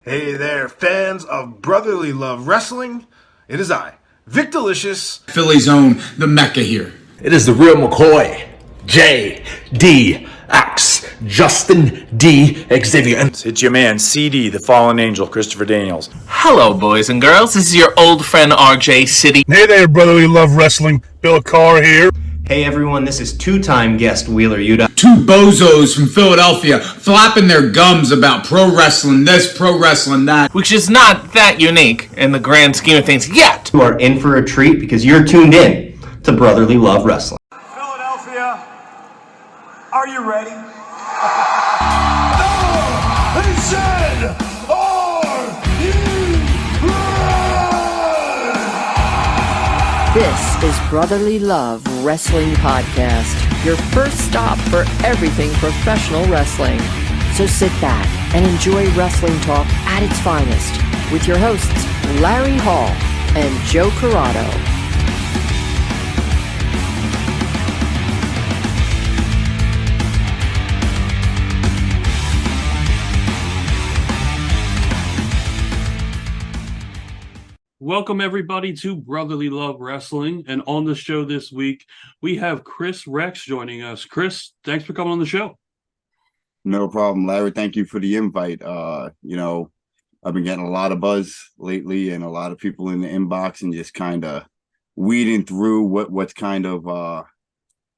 Hey there, fans of Brotherly Love Wrestling. It is I, Vic Delicious. Philly's own, the Mecca here. It is the real McCoy, J.D.X. Justin D. Xavier. And it's your man, CD, the Fallen Angel, Christopher Daniels. Hello, boys and girls. This is your old friend RJ City. Hey there, Brotherly Love Wrestling. Bill Carr here. Hey everyone, this is two-time guest Wheeler Yuta. Two bozos from Philadelphia flapping their gums about pro wrestling this, pro wrestling that. Which is not that unique in the grand scheme of things yet. You are in for a treat because you're tuned in to Brotherly Love Wrestling. Philadelphia, are you ready? No! They said, are you ready? This is Brotherly Love Wrestling Podcast, your first stop for everything professional wrestling. So sit back and enjoy wrestling talk at its finest with your hosts, Larry Hall and Joe Corrado. Welcome, everybody, to Brotherly Love Wrestling. And on the show this week, we have Kris Rex joining us. Kris, thanks for coming on the show. No problem, Larry. Thank you for the invite. I've been getting a lot of buzz lately and a lot of people in the inbox and just kind of weeding through what's kind of I'm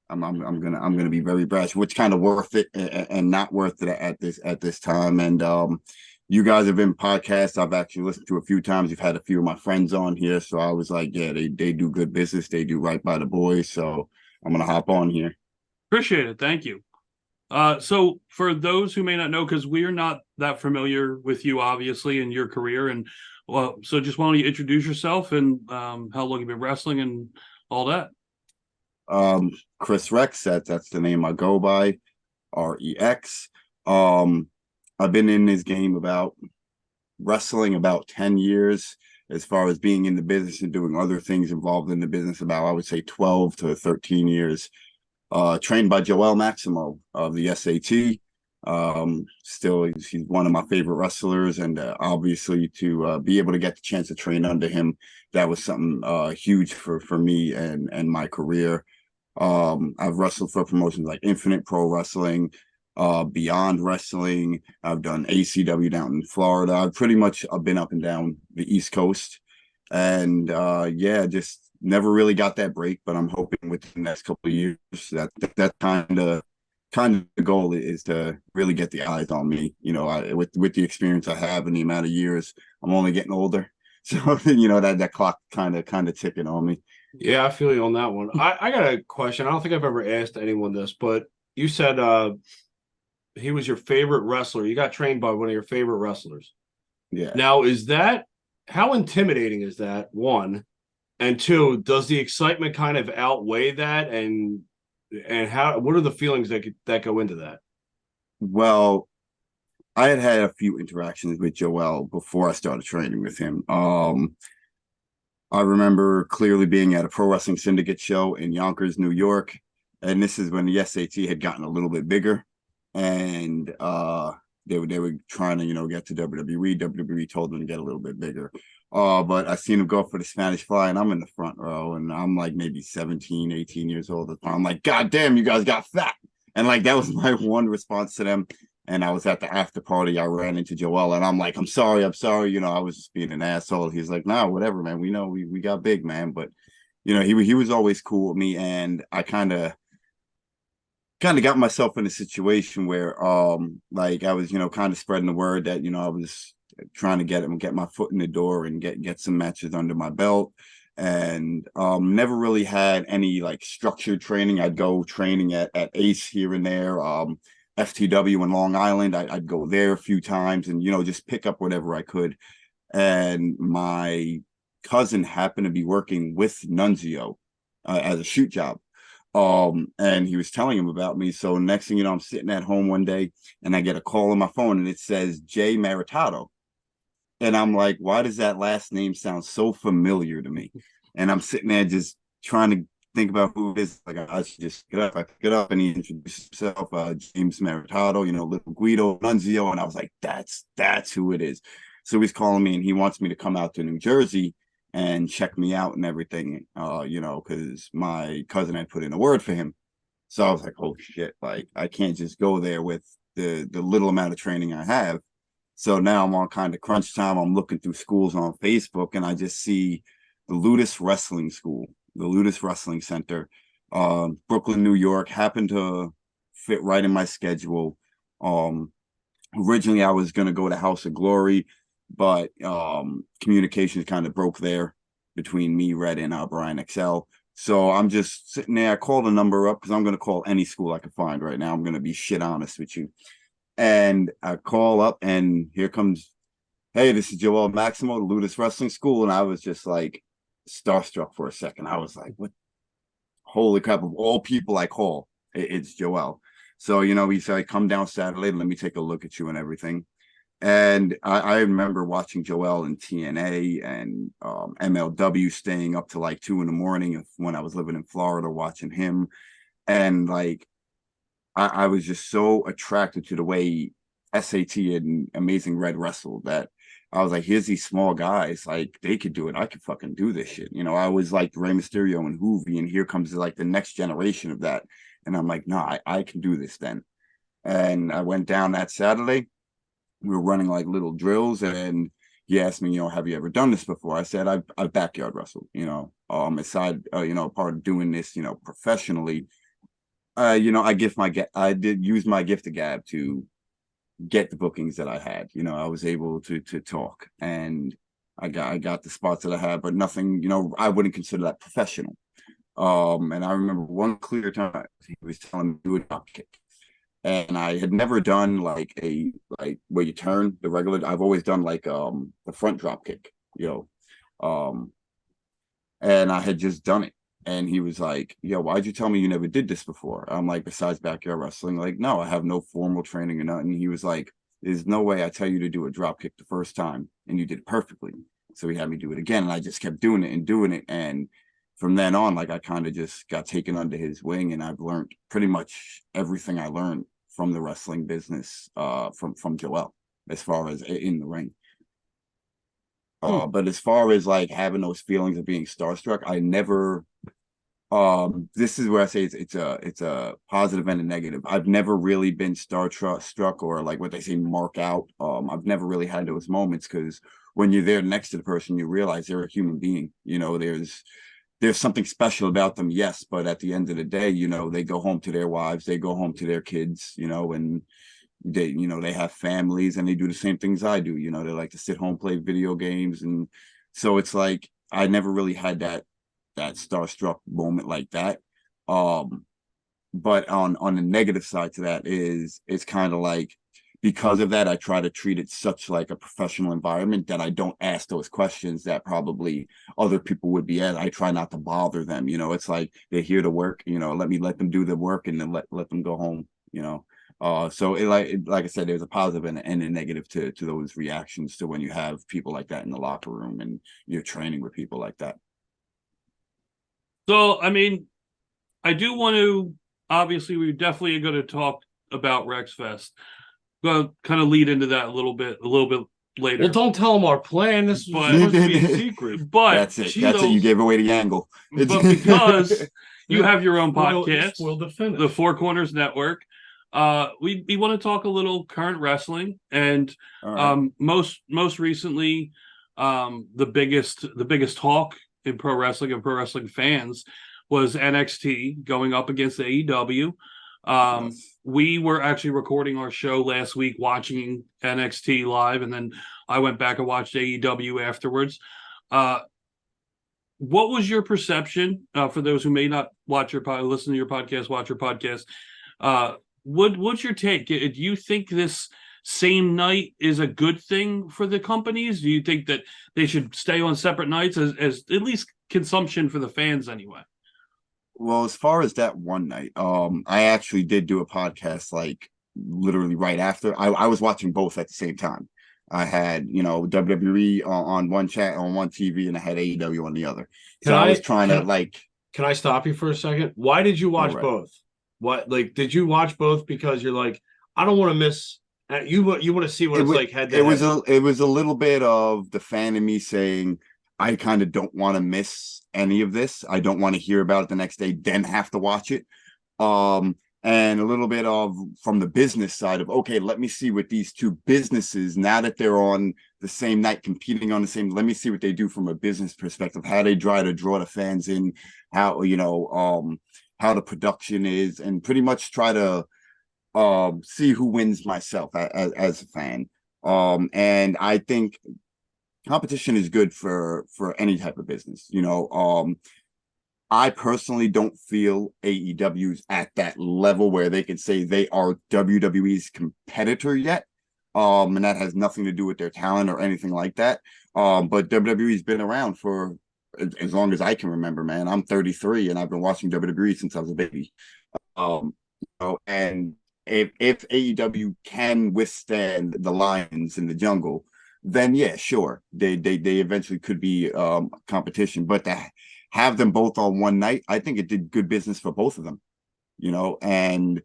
gonna be very brash, what's kind of worth it and not worth it at this time. And you guys have been podcasts I've actually listened to a few times. You've had a few of my friends on here, so I was like, yeah, they do good business. They do right by the boys, so I'm going to hop on here. Appreciate it. Thank you. So for those who may not know, because we are not that familiar with you, obviously, in your career, and so just why don't you introduce yourself and how long you've been wrestling and all that? Kris Rex, that's the name I go by, REX. I've been in this game about 10 years, as far as being in the business and doing other things involved in the business, about, I would say, 12 to 13 years. Trained by Joel Maximo of the SAT. Still, he's one of my favorite wrestlers, and obviously to be able to get the chance to train under him, that was something huge for me and my career. I've wrestled for promotions like Infinite Pro Wrestling, Beyond Wrestling. I've done ACW down in Florida. I've pretty much been up and down the East Coast, and just never really got that break. But I'm hoping within the next couple of years that kind of the goal is to really get the eyes on me. With the experience I have and the amount of years, I'm only getting older, so that clock kind of ticking on me. Yeah, I feel you on that one. I got a question. I don't think I've ever asked anyone this, but you said he was your favorite wrestler. You got trained by one of your favorite wrestlers. Yeah. Now, how intimidating is that, one? And two, does the excitement kind of outweigh that? And what are the feelings that go into that? Well, I had a few interactions with Joel before I started training with him. I remember clearly being at a Pro Wrestling Syndicate show in Yonkers, New York. And this is when the SAT had gotten a little bit bigger. And they were trying to get to WWE. WWE told them to get a little bit bigger, but I seen him go for the Spanish Fly, and I'm in the front row, and I'm like maybe 17, 18 years old at the time. I'm like, God damn, you guys got fat. And like, that was my one response to them. And I was at the after party. I ran into Joel, and I'm like, I'm sorry. I was just being an asshole. He's like, nah, whatever, man. We know we got big, man. But he was always cool with me, and I kind of got myself in a situation where I was kind of spreading the word that I was trying to get my foot in the door and get some matches under my belt, and never really had any like structured training. I'd go training at Ace here and there, FTW in Long Island. I'd go there a few times and just pick up whatever I could. And my cousin happened to be working with Nunzio as a shoot job. And he was telling him about me. So next thing you know, I'm sitting at home one day and I get a call on my phone and it says Jay Maritato. And I'm like, why does that last name sound so familiar to me? And I'm sitting there just trying to think about who it is. Like, I should just get up. I get up and he introduced himself, James Maritato, Little Guido Nunzio. And I was like, that's who it is. So he's calling me and he wants me to come out to New Jersey and check me out and everything, because my cousin had put in a word for him. So I was like, oh shit, like I can't just go there with the little amount of training I have. So now I'm on kind of crunch time. I'm looking through schools on Facebook and I just see the Ludus Wrestling School, the Ludus Wrestling Center, Brooklyn, New York, happened to fit right in my schedule. Originally I was going to go to House of Glory, but communications kind of broke there between me, Red, and Brian Excel. So I'm just sitting there. I called the number up because I'm going to call any school I can find right now. I'm going to be shit honest with you. And I call up and here comes, hey, this is Joel Maximo, the Ludus Wrestling School. And I was just like starstruck for a second. I was like, what? Holy crap, of all people I call, it's Joel. So, he said, come down Saturday, let me take a look at you and everything. And I remember watching Joel in TNA and MLW, staying up to like 2 a.m. when I was living in Florida, watching him. And like, I was just so attracted to the way SAT and Amazing Red wrestled that I was like, here's these small guys, like they could do it. I could fucking do this shit. I was like Rey Mysterio and Hoovy, and here comes like the next generation of that. And I'm like, no, I can do this then. And I went down that Saturday. We were running like little drills, and he asked me, have you ever done this before? I said, I've backyard wrestled, aside, part of doing this, professionally. I did use my gift of gab to get the bookings that I had. I was able to talk, and I got the spots that I had, but nothing, I wouldn't consider that professional. And I remember one clear time he was telling me to do a drop kick. And I had never done like where you turn the regular. I've always done like the front drop kick, and I had just done it. And he was like, yo, why'd you tell me you never did this before? I'm like, besides backyard wrestling, like, no, I have no formal training or nothing. He was like, there's no way I tell you to do a drop kick the first time and you did it perfectly. So he had me do it again, and I just kept doing it. And from then on, like I kind of just got taken under his wing, and I've learned pretty much everything I learned from the wrestling business, from Joel, as far as in the ring. But as far as like having those feelings of being starstruck, I never. This is where I say it's a positive and a negative. I've never really been starstruck or like what they say, mark out. I've never really had those moments, because when you're there next to the person, you realize they're a human being. There's something special about them, yes, but at the end of the day, they go home to their wives, they go home to their kids, and they have families, and they do the same things I do. They like to sit home, play video games, and so it's like I never really had that starstruck moment like that. But on the negative side to that is it's kind of like, because of that, I try to treat it such like a professional environment that I don't ask those questions that probably other people would be at. I try not to bother them. It's like they're here to work, let them do the work, and then let them go home, So like I said, there's a positive and a negative to those reactions to when you have people like that in the locker room and you're training with people like that. So, I mean, I do want to, obviously, we definitely are going to talk about RexFest. Well, kind of lead into that a little bit later. Well, don't tell them our plan. This was supposed to be a secret. But that's it. You gave away the angle. But because you have your own podcast, the the Four Corners Network, we want to talk a little current wrestling, and right. most recently, the biggest talk in pro wrestling and pro wrestling fans was NXT going up against AEW. Yes. We were actually recording our show last week, watching NXT live, and then I went back and watched AEW afterwards. What was your perception, for those who may not listen to your podcast, watch your podcast? What's your take? Do you think this same night is a good thing for the companies? Do you think that they should stay on separate nights as at least consumption for the fans anyway? Well, as far as that one night, I actually did do a podcast like literally right after. I was watching both at the same time. I had, WWE on one chat on one TV, and I had AEW on the other. So I was trying to like. Can I stop you for a second? Why did you watch both? What, like, did you watch both because you're like, I don't want to miss You want to see what it's like head to it head. it was a little bit of the fan in me saying, I kind of don't want to miss any of this. I don't want to hear about it the next day, then have to watch it. And a little bit of from the business side of, okay, let me see what these two businesses, now that they're on the same night competing on the same, let me see what they do from a business perspective, how they try to draw the fans in, how, how the production is, and pretty much try to see who wins myself as a fan. And I think competition is good for any type of business. I personally don't feel AEW's at that level where they can say they are WWE's competitor yet. And that has nothing to do with their talent or anything like that. But WWE's been around for as long as I can remember, man. I'm 33 and I've been watching WWE since I was a baby. And if AEW can withstand the lions in the jungle, then yeah, sure, they eventually could be competition. But to have them both on one night, I think it did good business for both of them, and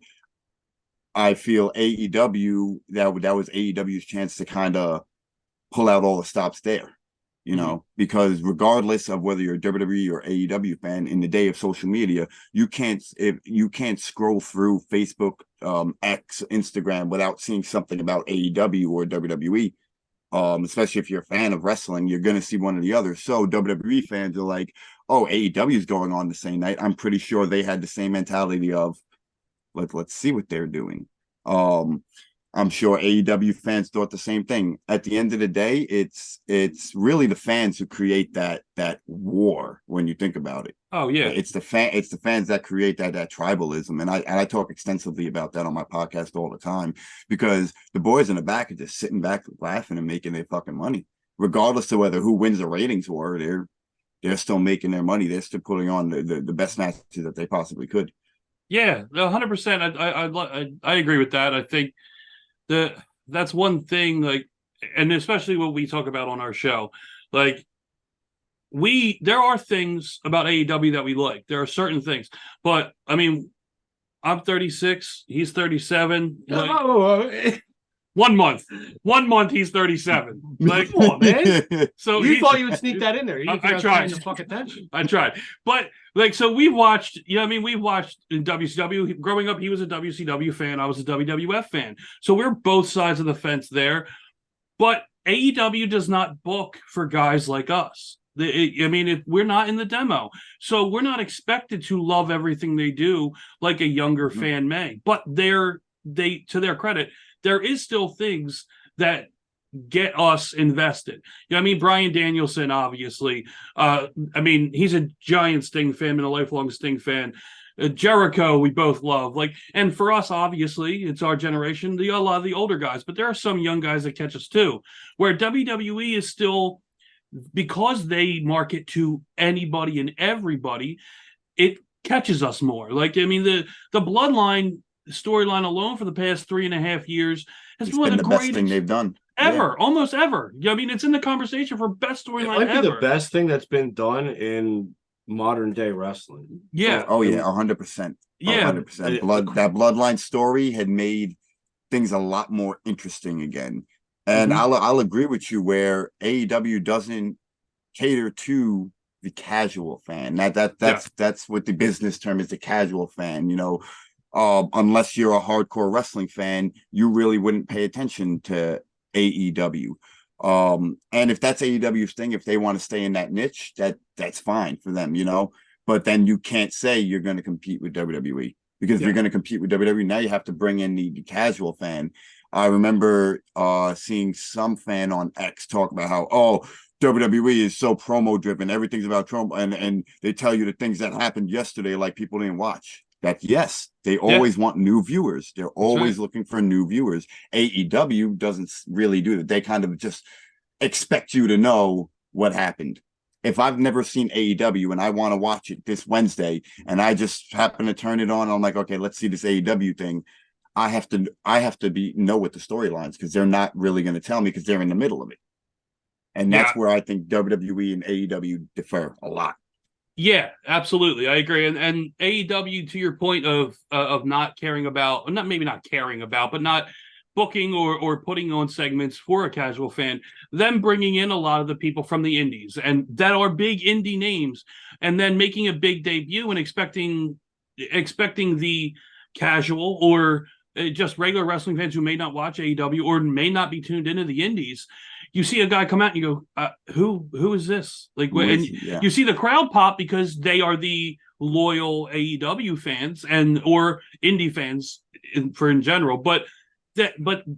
I feel AEW that was AEW's chance to kind of pull out all the stops there, because regardless of whether you're a WWE or AEW fan, in the day of social media, you can't scroll through Facebook, X, Instagram without seeing something about AEW or WWE. Especially if you're a fan of wrestling, you're going to see one or the other. So WWE fans are like, oh, AEW is going on the same night. I'm pretty sure they had the same mentality of, let's see what they're doing. I'm sure AEW fans thought the same thing. At the end of the day, it's really the fans who create that war when you think about it. Oh yeah, it's the fans that create that tribalism, and I talk extensively about that on my podcast all the time, because the boys in the back are just sitting back laughing and making their fucking money, regardless of whether who wins the ratings war. They're still making their money. They're still putting on the best matches that they possibly could. Yeah, 100%. I agree with that. I think that's one thing, like, and especially what we talk about on our show, like, there are things about AEW that we like. There are certain things, but I mean, I'm 36, he's 37. Like, 1 month he's 37. Like, come on, man. So you thought you would sneak that in there. I tried to fuck attention. I tried, but like, so we watched. We watched in WCW. Growing up, he was a WCW fan. I was a WWF fan. So we're both sides of the fence there. But AEW does not book for guys like us. We're not in the demo, so we're not expected to love everything they do like a younger fan may. But to their credit, there is still things that get us invested. Bryan Danielson, obviously. He's a giant Sting fan and a lifelong Sting fan. Jericho, we both love. And for us, obviously, it's our generation, a lot of the older guys, but there are some young guys that catch us too, where WWE is still, because they market to anybody and everybody, it catches us more. The Bloodline storyline alone for the past 3.5 years has been the best thing they've done ever, almost ever. It's in the conversation for best storyline ever. It might be the best thing that's been done in modern day wrestling. Yeah. Oh yeah, 100%. Yeah, 100%. That Bloodline story had made things a lot more interesting again. And I'll agree with you where AEW doesn't cater to the casual fan. That's what the business term is, the casual fan. Unless you're a hardcore wrestling fan, you really wouldn't pay attention to AEW. And if that's AEW's thing, if they want to stay in that niche, that's fine for them, But then you can't say you're going to compete with WWE, because if you're going to compete with WWE, now you have to bring in the casual fan. I remember seeing some fan on X talk about how, WWE is so promo driven. Everything's about promo, and they tell you the things that happened yesterday, like people didn't watch. That yes, they always want new viewers. They're always looking for new viewers. AEW doesn't really do that. They kind of just expect you to know what happened. If I've never seen AEW and I want to watch it this Wednesday, and I just happen to turn it on, I'm like, okay, let's see this AEW thing. I have to know what the storylines, because they're not really going to tell me, because they're in the middle of it. And that's where I think WWE and AEW differ a lot. Yeah, absolutely. I agree. And AEW, to your point of not caring about, not caring about, but not booking or putting on segments for a casual fan, them bringing in a lot of the people from the indies and that are big indie names, and then making a big debut and expecting the casual or just regular wrestling fans who may not watch AEW or may not be tuned into the indies. You see a guy come out and you go, who is this? Like, and you see the crowd pop because they are the loyal AEW fans or indie fans in general. But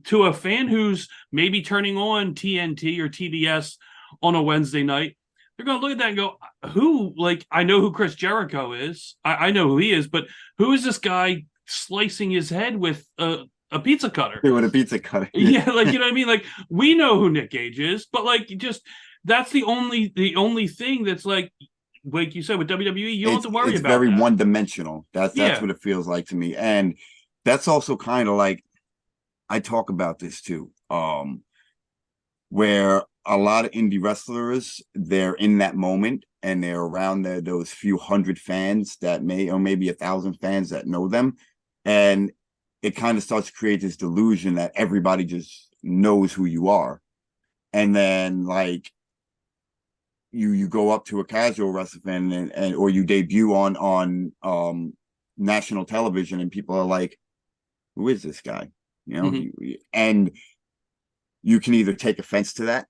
to a fan who's maybe turning on TNT or TBS on a Wednesday night, they're going to look at that and go, who? Like, I know who Chris Jericho is. I know who he is, but who is this guy slicing his head with a pizza cutter? With a pizza cutter. Yeah, like, you know what I mean? Like, we know who Nick Gage is, but like, just that's the only thing that's like you said with WWE, you don't have to worry it's about. Very that. one-dimensional. That's what it feels like to me, and that's also kind of like I talk about this too, where a lot of indie wrestlers, they're in that moment and they're around those few hundred fans that maybe 1,000 fans that know them, and it kind of starts to create this delusion that everybody just knows who you are. And then like you go up to a casual wrestling fan and or you debut on national television and people are like, who is this guy? You know, and you can either take offense to that,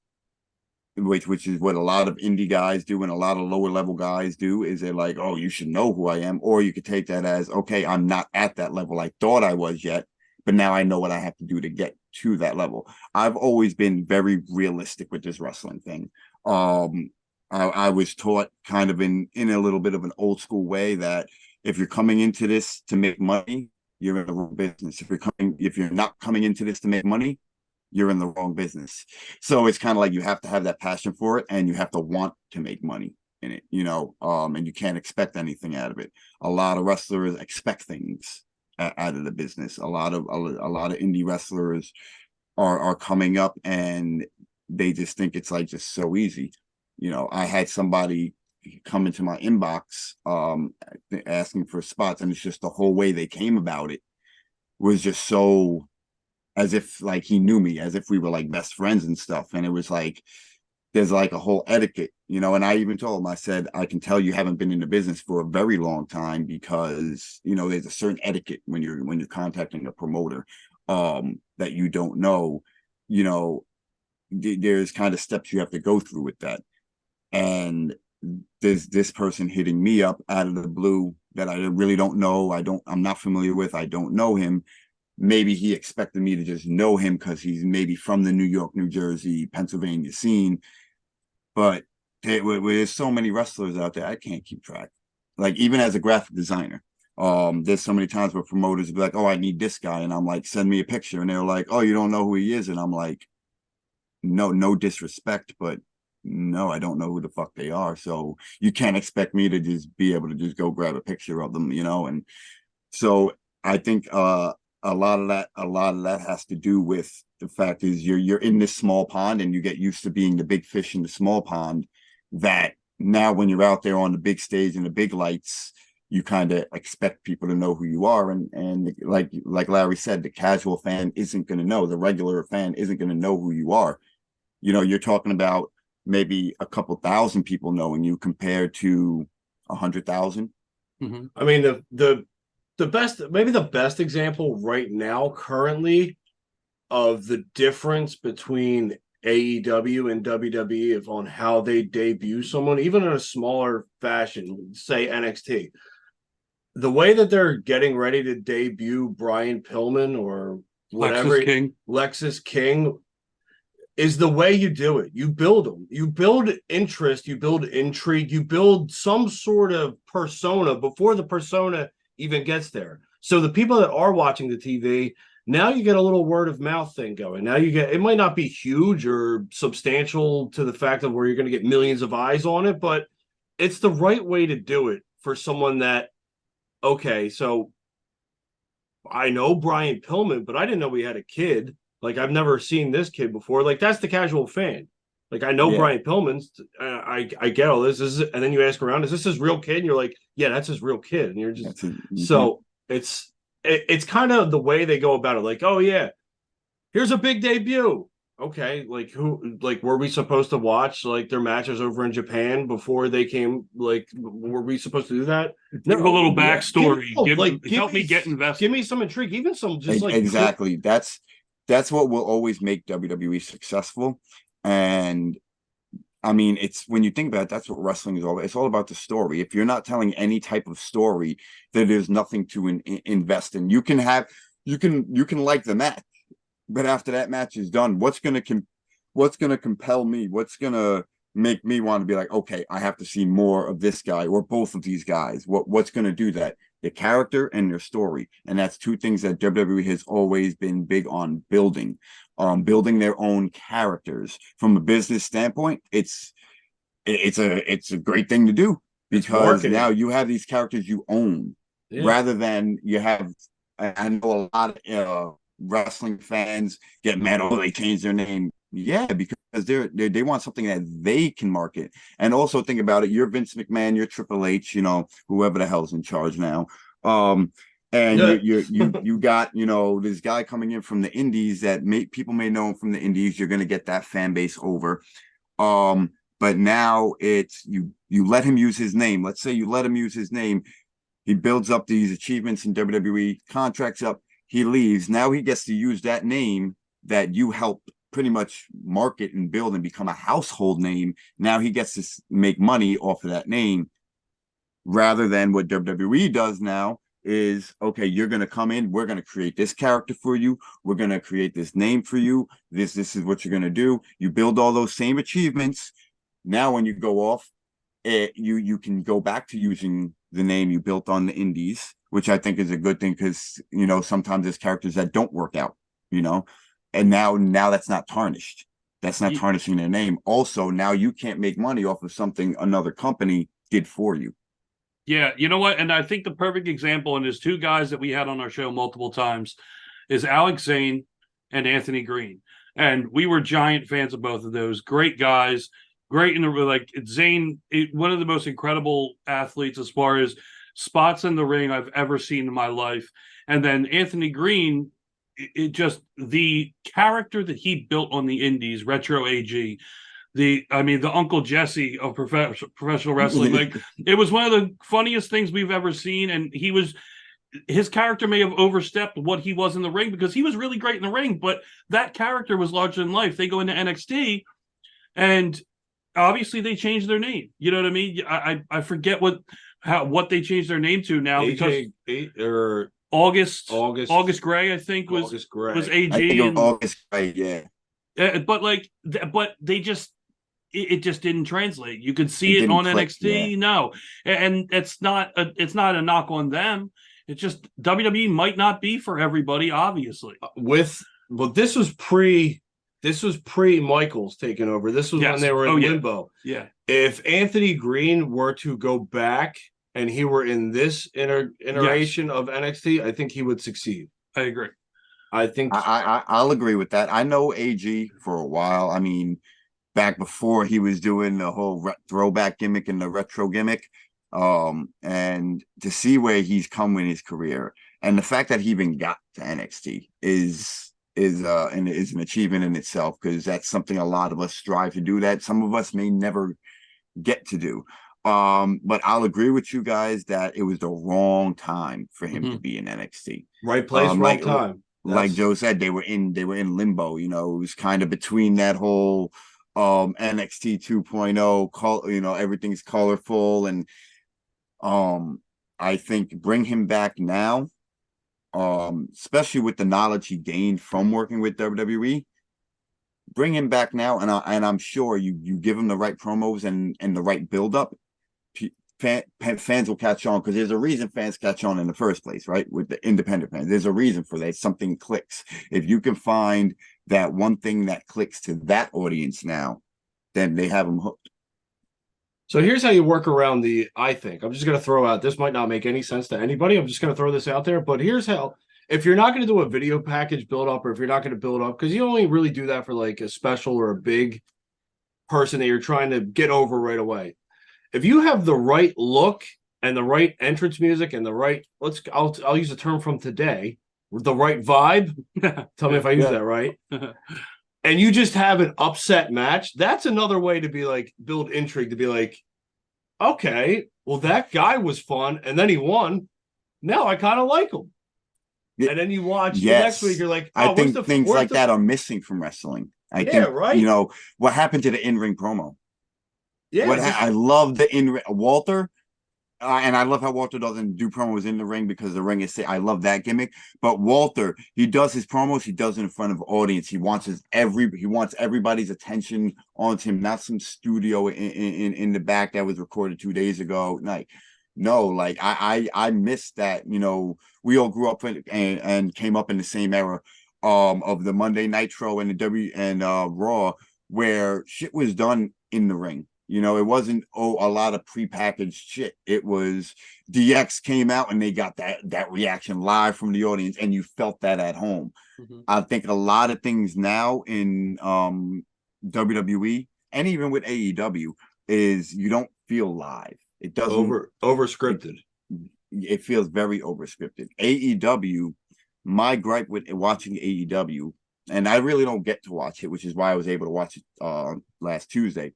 which is what a lot of indie guys do and a lot of lower level guys do, is they're like, oh, you should know who I am. Or you could take that as, okay, I'm not at that level I thought I was yet, but now I know what I have to do to get to that level. I've always been very realistic with this wrestling thing. I was taught kind of in a little bit of an old school way that if you're coming into this to make money, you're in the wrong business. If you're not coming into this to make money, you're in the wrong business. So it's kind of like you have to have that passion for it and you have to want to make money in it, you know, and you can't expect anything out of it. A lot of wrestlers expect things out of the business. A lot of indie wrestlers are coming up and they just think it's like just so easy. You know, I had somebody come into my inbox asking for spots, and it's just the whole way they came about it was just so as if like he knew me, as if we were like best friends and stuff. And it was like, there's like a whole etiquette, you know, and I even told him, I said, I can tell you haven't been in the business for a very long time because, you know, there's a certain etiquette when you're contacting a promoter that you don't know, you know, there's kind of steps you have to go through with that. And there's this person hitting me up out of the blue that I really don't know. I'm not familiar with. I don't know him. Maybe he expected me to just know him because he's maybe from the New York, New Jersey, Pennsylvania scene. But there's so many wrestlers out there, I can't keep track. Like even as a graphic designer, there's so many times where promoters will be like, oh, I need this guy. And I'm like, send me a picture. And they're like, oh, you don't know who he is. And I'm like, no disrespect, but no, I don't know who the fuck they are. So you can't expect me to just be able to just go grab a picture of them, you know? And so I think a lot of that has to do with the fact is you're in this small pond and you get used to being the big fish in the small pond, that now when you're out there on the big stage and the big lights, you kind of expect people to know who you are. And like Larry said, the casual fan isn't going to know. The regular fan isn't going to know who you are. You know, you're talking about maybe a couple thousand people knowing you compared to 100,000. Mm-hmm. I mean, the best example right now currently of the difference between AEW and WWE on how they debut someone, even in a smaller fashion, say NXT. The way that they're getting ready to debut Brian Pillman or whatever, Lexis King, is the way you do it. You build them. You build interest. You build intrigue. You build some sort of persona before the persona even gets there. So the people that are watching the TV, now you get a little word of mouth thing going. Now you get, it might not be huge or substantial to the fact of where you're going to get millions of eyes on it, but it's the right way to do it for someone that, okay, so I know Brian Pillman, but I didn't know he had a kid. Like, I've never seen this kid before. Like, that's the casual fan. Like, I know Brian Pillman's. I get all this. And then you ask around, is this his real kid? And you're like, yeah, that's his real kid. And you're just so it's kind of the way they go about it. Like, oh yeah, here's a big debut. Okay, like were we supposed to watch like their matches over in Japan before they came? Like, were we supposed to do that? Give a little backstory. Help me get invested. Give me some intrigue, even some just like exactly. That's what will always make WWE successful. And I mean, it's when you think about it, that's what wrestling is all about. It's all about the story. If you're not telling any type of story, then there's nothing to invest in. You can like the match, but after that match is done, what's gonna compel me? What's gonna make me want to be like, okay, I have to see more of this guy or both of these guys? What's gonna do that? The character and their story, and that's two things that WWE has always been big on building. Building their own characters. From a business standpoint, it's a great thing to do because now you have these characters you own, rather than you have. I know a lot of wrestling fans get mad. Oh, they changed their name. Yeah, because they want something that they can market. And also think about it. You're Vince McMahon. You're Triple H. Whoever the hell's in charge now. And you got this guy coming in from the indies that people may know him from the indies. You're going to get that fan base over. But now it's you let him use his name. Let's say you let him use his name. He builds up these achievements in WWE, contracts up. He leaves. Now he gets to use that name that you helped pretty much market and build and become a household name. Now he gets to make money off of that name, rather than what WWE does now is, okay, you're going to come in. We're going to create this character for you. We're going to create this name for you. This is what you're going to do. You build all those same achievements. Now, when you go off, you can go back to using the name you built on the indies, which I think is a good thing because, sometimes there's characters that don't work out, and now that's not tarnished. That's not tarnishing their name. Also, now you can't make money off of something another company did for you. Yeah, you know what? And I think the perfect example, and there's two guys that we had on our show multiple times, is Alex Zane and Anthony Green. And we were giant fans of both of those. Great guys, great in the like Zane, one of the most incredible athletes as far as spots in the ring I've ever seen in my life. And then Anthony Green, it just the character that he built on the indies, Retro AG. The Uncle Jesse of professional wrestling. Like, it was one of the funniest things we've ever seen. And his character may have overstepped what he was in the ring because he was really great in the ring, but that character was larger than life. They go into NXT and obviously they changed their name. You know what I mean? I forget what they changed their name to now because August Gray, I think was AG. I think August Gray, yeah. But they just it just didn't translate. You could see it on NXT, no, and it's not a knock on them. It's just WWE might not be for everybody, obviously. This was pre Michaels taking over. This was when they were in limbo. Yeah. If Anthony Green were to go back and he were in this iteration of NXT, I think he would succeed. I agree. I think I'll agree with that. I know AG for a while. I mean, back before he was doing the whole throwback gimmick and the retro gimmick, and to see where he's come in his career, and the fact that he even got to NXT is an achievement in itself, because that's something a lot of us strive to do that some of us may never get to do. But I'll agree with you guys that it was the wrong time for him to be in NXT. Right place, right time. Like Joe said, they were in limbo. It was kind of between that whole NXT 2.0, everything's colorful, and I think bring him back now, especially with the knowledge he gained from working with WWE. Bring him back now, and I'm sure you give him the right promos and the right build up. Fans will catch on, because there's a reason fans catch on in the first place, right? With the independent fans, there's a reason for that. Something clicks. If you can find that one thing that clicks to that audience now, then they have them hooked. So here's how you work around I think I'm just going to throw out, this might not make any sense to anybody. I'm just going to throw this out there, but here's how. If you're not going to do a video package build up, or if you're not going to build up, because you only really do that for like a special or a big person that you're trying to get over right away. If you have the right look and the right entrance music and the right, I'll use a term from today, the right vibe. Tell me if I use Yeah. that right. And you just have an upset match. That's another way to be like build intrigue, to be like, okay, well, that guy was fun, and then he won. Now I kind of like him. Yeah. And then you watch the Yes. next week, you're like, I oh, think things like that are missing from wrestling. I Yeah, think, right? you know, what happened to the in-ring promo? Yeah, I love the in-ring Walter, and I love how Walter doesn't do promos in the ring because the ring is. I love that gimmick. But Walter, he does his promos. He does it in front of audience. He wants everybody's attention on him, not some studio in the back that was recorded 2 days ago. Like, no, like I missed that. You know, we all grew up and came up in the same era of the Monday Nitro and the Raw, where shit was done in the ring. You know, it wasn't a lot of prepackaged shit. It was DX came out and they got that reaction live from the audience, and you felt that at home. Mhm. I think a lot of things now in WWE and even with AEW is you don't feel live. It doesn't over scripted. It feels very over scripted. AEW, my gripe with watching AEW, and I really don't get to watch it, which is why I was able to watch it last Tuesday.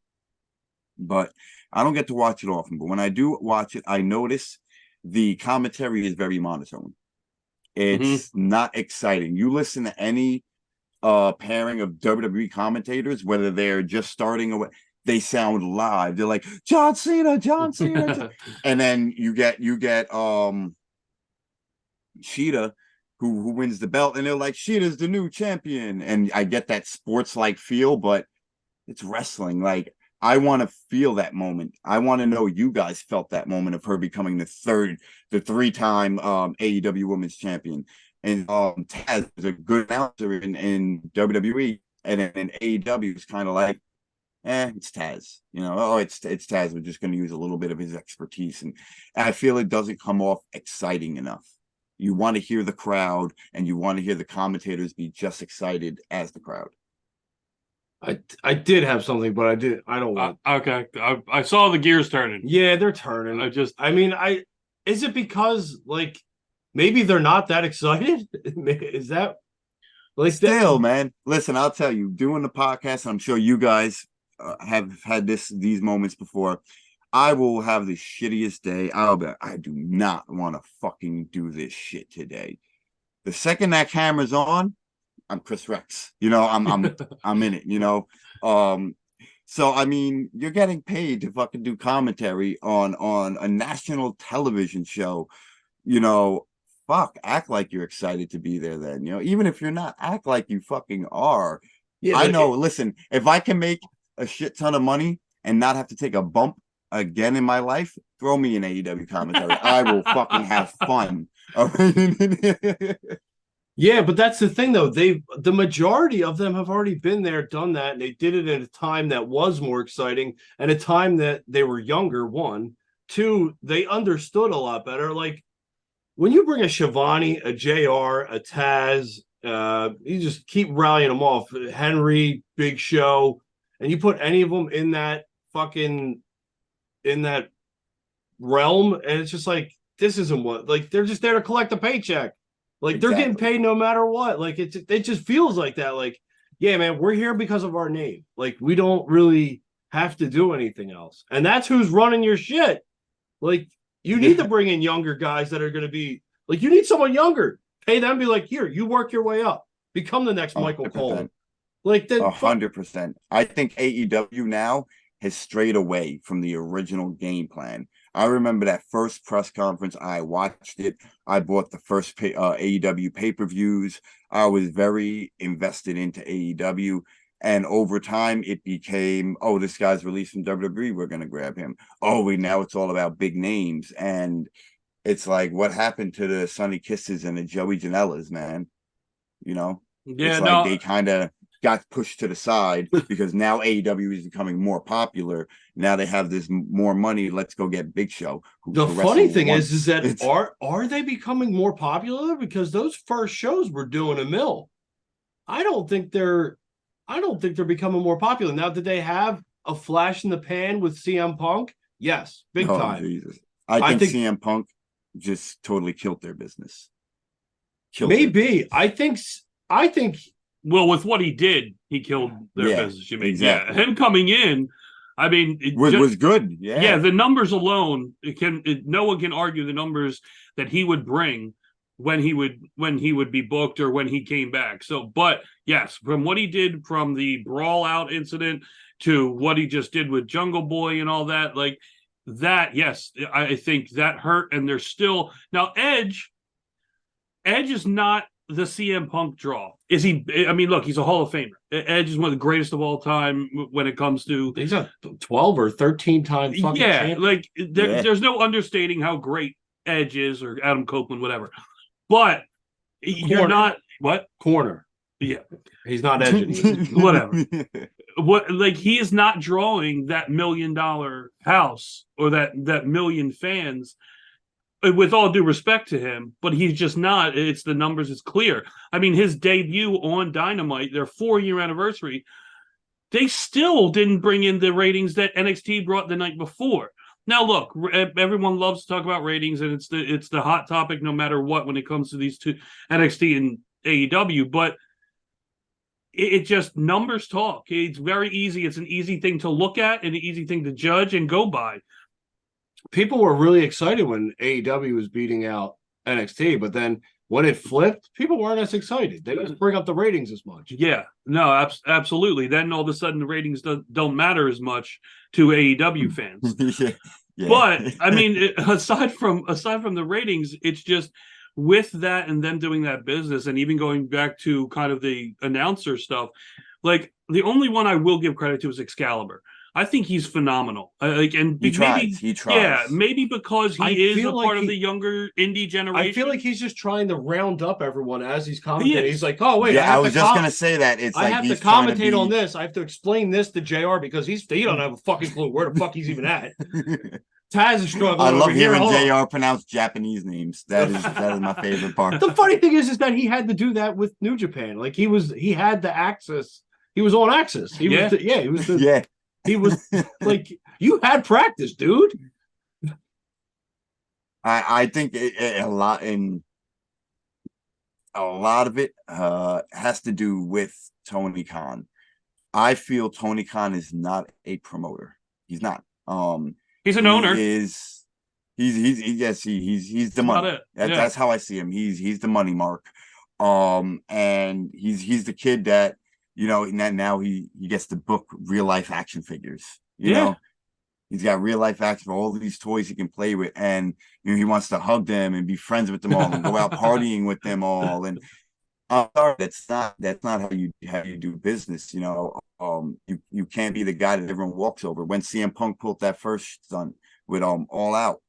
But I don't get to watch it often. But when I do watch it, I notice the commentary is very monotone. It's not exciting. You listen to any pairing of WWE commentators, whether they're just starting or they sound live. They're like John Cena. And then you get Sheeta, who wins the belt, and they're like, Sheeta's the new champion. And I get that sports-like feel, but it's wrestling. Like, I want to feel that moment. I want to know you guys felt that moment of her becoming the three-time AEW Women's Champion. And Taz is a good announcer in WWE, and in AEW is kind of like, it's Taz. You know, oh, it's Taz. We're just going to use a little bit of his expertise, and I feel it doesn't come off exciting enough. You want to hear the crowd, and you want to hear the commentators be just excited as the crowd. I did have something, but I don't want. Okay, I saw the gears turning. Yeah, they're turning. Is it because like maybe they're not that excited? Is that like still, man? Listen, I'll tell you, doing the podcast, I'm sure you guys have had these moments before. I will have the shittiest day. I do not want to fucking do this shit today. The second that camera's on, I'm Kris Rex. You know, I'm in it, you know. So I mean, you're getting paid to fucking do commentary on a national television show. You know, fuck, act like you're excited to be there then. You know, even if you're not, act like you fucking are. Yeah, I know, listen, if I can make a shit ton of money and not have to take a bump again in my life, throw me an AEW commentary. I will fucking have fun. Yeah, but that's the thing, though. The majority of them have already been there, done that, and they did it at a time that was more exciting, and a time that they were younger, one. Two, they understood a lot better. Like, when you bring a Shivani, a JR, a Taz, you just keep rallying them off. Henry, Big Show, and you put any of them in that realm, and it's just like, this isn't what, like, they're just there to collect a paycheck. Like, they're getting paid no matter what. Like, it just feels like that. Like, yeah, man, we're here because of our name. Like, we don't really have to do anything else. And that's who's running your shit. Like, you need to bring in younger guys that are going to be, like, you need someone younger. Pay them, be like, here, you work your way up. Become the next Michael 100%. Cole. Like, 100%. I think AEW now has strayed away from the original game plan. I remember that first press conference. I watched it. I bought the first AEW pay-per-views. I was very invested into AEW. And over time, it became, oh, this guy's released from WWE. We're going to grab him. Oh, now it's all about big names. And it's like, what happened to the Sonny Kisses and the Joey Janellas, man? You know? Yeah, it's like they kind of got pushed to the side because now AEW is becoming more popular. Now they have this more money. Let's go get Big Show. The funny thing is that are they becoming more popular? Because those first shows were doing a mill. I don't think they're becoming more popular. Now, did they have a flash in the pan with CM Punk? Yes, big time. Jesus. I think CM Punk just totally killed their business. Maybe. I think. Well, with what he did, he killed their business. You mean? Exactly. Yeah, him coming in. I mean, was good. Yeah, the numbers alone, no one can argue the numbers that he would bring when he would be booked or when he came back. So, but yes, from what he did, from the brawl out incident to what he just did with Jungle Boy and all that, like that, yes, I think that hurt. And there's still now Edge is not the CM Punk draw. Is he? I mean, look, he's a Hall of Famer. Edge is one of the greatest of all time when it comes to. He's a 12 or 13 time fucking champion. Like there's no understating how great Edge is, or Adam Copeland, whatever. But you're not what corner. Yeah, he's not Edge. Whatever. What, like, he is not drawing that $1 million house or that million fans. With all due respect to him, but he's just not. It's the numbers. It's clear. I mean, his debut on Dynamite, their 4-year anniversary, they still didn't bring in the ratings that NXT brought the night before. Now, look, everyone loves to talk about ratings, and it's the hot topic no matter what when it comes to these two, NXT and AEW. But it just numbers talk. It's very easy. It's an easy thing to look at and an easy thing to judge and go by. People were really excited when AEW was beating out NXT, but then when it flipped, people weren't as excited. They didn't bring up the ratings as much. Yeah, no, absolutely. Then all of a sudden, the ratings don't matter as much to AEW fans. Yeah. But I mean, aside from the ratings, it's just with that and them doing that business, and even going back to kind of the announcer stuff. Like, the only one I will give credit to is Excalibur. I think he's phenomenal. He tries. Yeah, maybe because he is a part of the younger indie generation. I feel like he's just trying to round up everyone as he's commentating. He's like, "Oh wait, I was just gonna say that I have to commentate on this. I have to explain this to JR because he don't have a fucking clue where the fuck he's even at." Taz is struggling. I love hearing JR pronounce Japanese names. That is my favorite part. The funny thing is that he had to do that with New Japan. Like he had the access. He was on access. He was like, you had practice, dude. I think a lot of it has to do with Tony Khan. I feel Tony Khan is not a promoter. He's not. He's an owner. He's the money. That's how I see him. He's the money mark. And he's the kid that, you know, now he gets to book real life action figures. You know, he's got real life action for all these toys he can play with, and you know he wants to hug them and be friends with them all and go out partying with them all. And sorry, that's not how you do business. You know, you can't be the guy that everyone walks over. When CM Punk pulled that first stunt with All Out,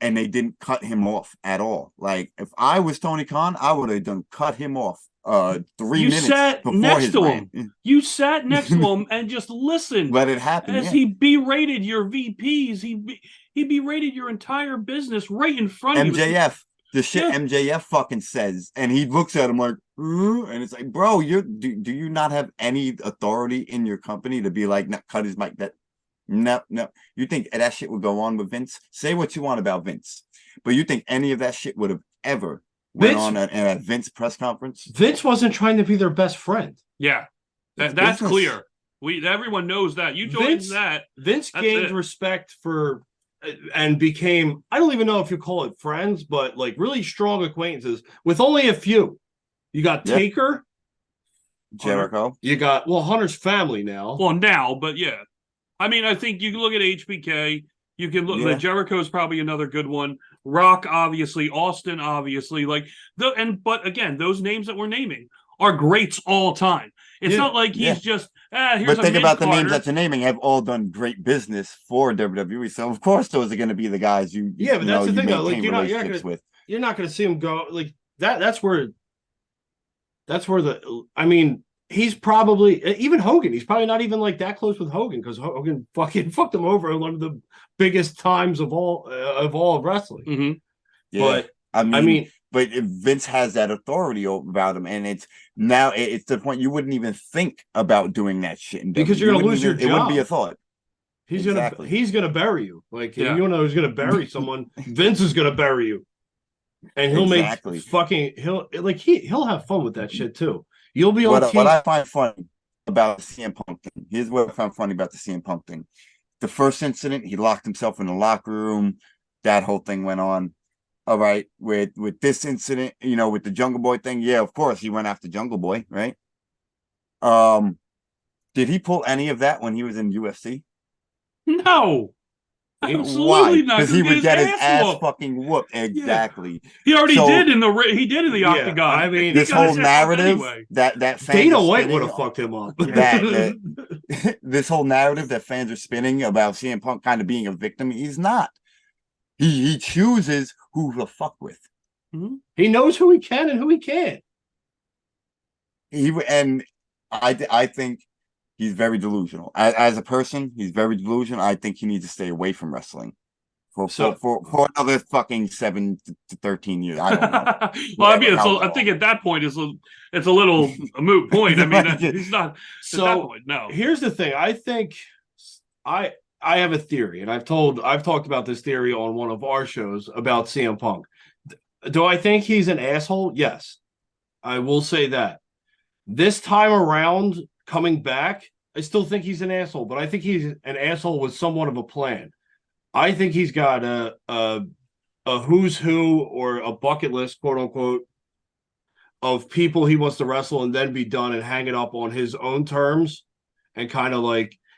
and they didn't cut him off at all. Like, if I was Tony Khan, I would have cut him off 3 minutes before his rant. You sat next to him and just listened. Let it happen. As he berated your VPs, he berated your entire business right in front of you. MJF, the shit MJF fucking says, and he looks at him like, and it's like, bro, do you not have any authority in your company to be like, no, cut his mic? No. You think that shit would go on with Vince? Say what you want about Vince, but you think any of that shit would have ever went on at a Vince press conference? Vince wasn't trying to be their best friend. Yeah, that's clear. Everyone knows that. You joined that. Vince gained respect for and became, I don't even know if you call it friends, but like really strong acquaintances with only a few. You got Taker, Jericho. You got Hunter's family now. Well, now, but yeah. I mean, I think you can look at HBK. You can look. Jericho's probably another good one. Rock, obviously. Austin, obviously. But again, those names that we're naming are greats all time. It's not like he's just. Here's but think about the names that you're naming have all done great business for WWE. So of course those are going to be the guys you. Yeah, but that's the thing though. Like you're not going to see him go like that. That's where the. I mean. He's probably even Hogan. He's probably not even like that close with Hogan because Hogan fucking fucked him over in one of the biggest times of all of wrestling. Mm-hmm. Yeah, but but Vince has that authority about him, and it's to the point you wouldn't even think about doing that shit because you're gonna lose your job. It wouldn't be a thought. He's gonna bury you. Like you know who's gonna bury someone. Vince is gonna bury you. And he'll Exactly. make fucking he'll have fun with that shit too. You'll be on What I find funny about the CM Punk thing. Here's what I find funny about the CM Punk thing. The first incident, he locked himself in the locker room. That whole thing went on. All right, with this incident, with the Jungle Boy thing, yeah, of course he went after Jungle Boy, right? Did he pull any of that when he was in UFC? No. Absolutely Why? not. Because he would get his ass whooped. fucking whooped. Exactly. He already So- did in the octagon. I mean, This whole narrative that fans Dana are White spinning- would have fucked him up. that this whole narrative that fans are spinning about CM Punk kind of being a victim, he's not. He chooses who to fuck with. He knows who he can and who he can't. I think he's very delusional. As a person, he's very delusional. I think he needs to stay away from wrestling for another fucking 7 to 13 years. I don't know. Well, I mean, I think at that point it's a little a moot point. I mean, he's not. So at that point, no. Here's the thing. I think I have a theory, and I've talked about this theory on one of our shows about CM Punk. Do I think he's an asshole? Yes, I will say that. This time around, coming back, I still think he's an asshole, but I think he's an asshole with somewhat of a plan. I think he's got a who's who or a bucket list, quote unquote, of people he wants to wrestle and then be done and hang it up on his own terms, and kind of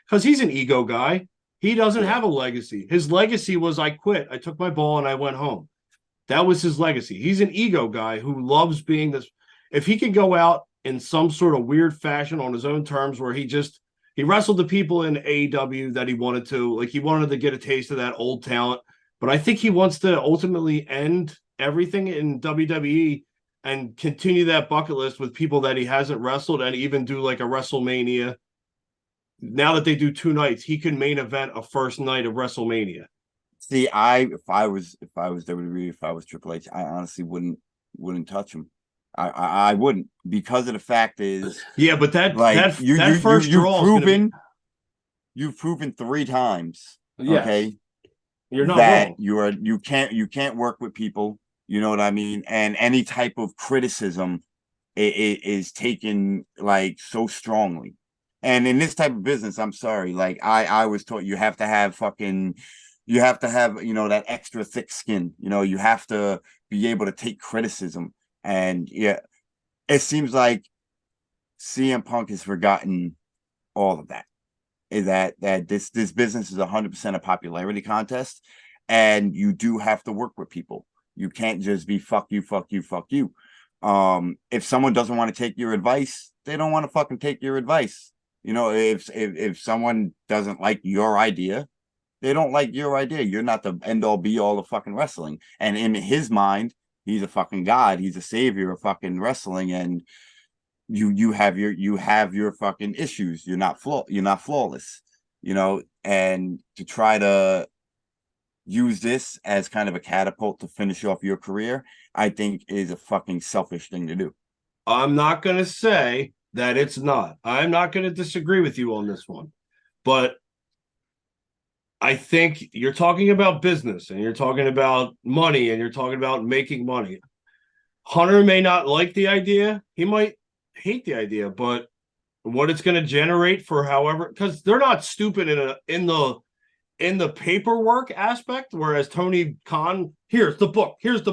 because he's an ego guy. He doesn't have a legacy. His legacy was I quit. I took my ball and I went home. That was his legacy. He's an ego guy who loves being this. If he can go out in some sort of weird fashion on his own terms where he wrestled the people in AEW that he wanted to, he wanted to get a taste of that old talent. But I think he wants to ultimately end everything in WWE and continue that bucket list with people that he hasn't wrestled, and even do a WrestleMania. Now that they do 2 nights, he can main event a first night of WrestleMania. See, if I was WWE, if I was Triple H, I honestly wouldn't touch him. I wouldn't, because of the fact is, yeah, but that first draw you've proven 3 times, yes. Okay, you're not that wrong. you can't work with people, you know what I mean, and any type of criticism is taken so strongly. And in this type of business, I'm sorry, I was taught you have to have that extra thick skin. You have to be able to take criticism. And yeah, it seems like CM Punk has forgotten all of that. Is that this business is 100% a popularity contest, and you do have to work with people. You can't just be fuck you, fuck you, fuck you. If someone doesn't want to take your advice, they don't want to fucking take your advice. If someone doesn't like your idea, they don't like your idea. You're not the end all be all of fucking wrestling. And in his mind, he's a fucking god. He's a savior of fucking wrestling, and you have your fucking issues. You're not flawless. And to try to use this as kind of a catapult to finish off your career, I think is a fucking selfish thing to do. I'm not gonna say that it's not. I'm not gonna disagree with you on this one, but I think you're talking about business, and you're talking about money, and you're talking about making money. Hunter may not like the idea. He might hate the idea, but what it's going to generate for however, because they're not stupid in the paperwork aspect. Whereas Tony Khan, here's the book, here's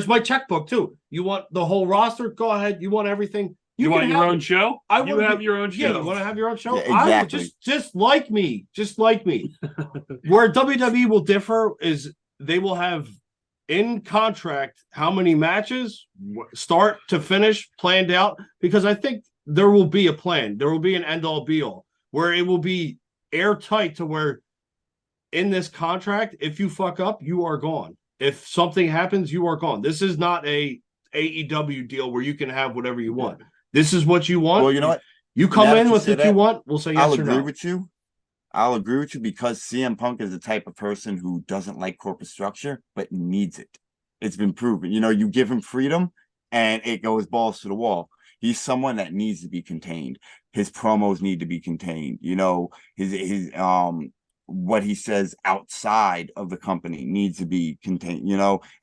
my checkbook too. You want the whole roster? Go ahead. You want everything? You want your own show? You have your own show. Yeah, you want to have your own show? Yeah, exactly. Just like me. Where WWE will differ is they will have in contract how many matches, start to finish, planned out, because I think there will be a plan. There will be an end-all be-all where it will be airtight to where in this contract, if you fuck up, you are gone. If something happens, you are gone. This is not a AEW deal where you can have whatever you want. This is what you want. Well, you know what? You come in with what you want, we'll say yes or no. I'll agree with you because CM Punk is the type of person who doesn't like corporate structure, but needs it. It's been proven. You give him freedom and it goes balls to the wall. He's someone that needs to be contained. His promos need to be contained. what he says outside of the company needs to be contained,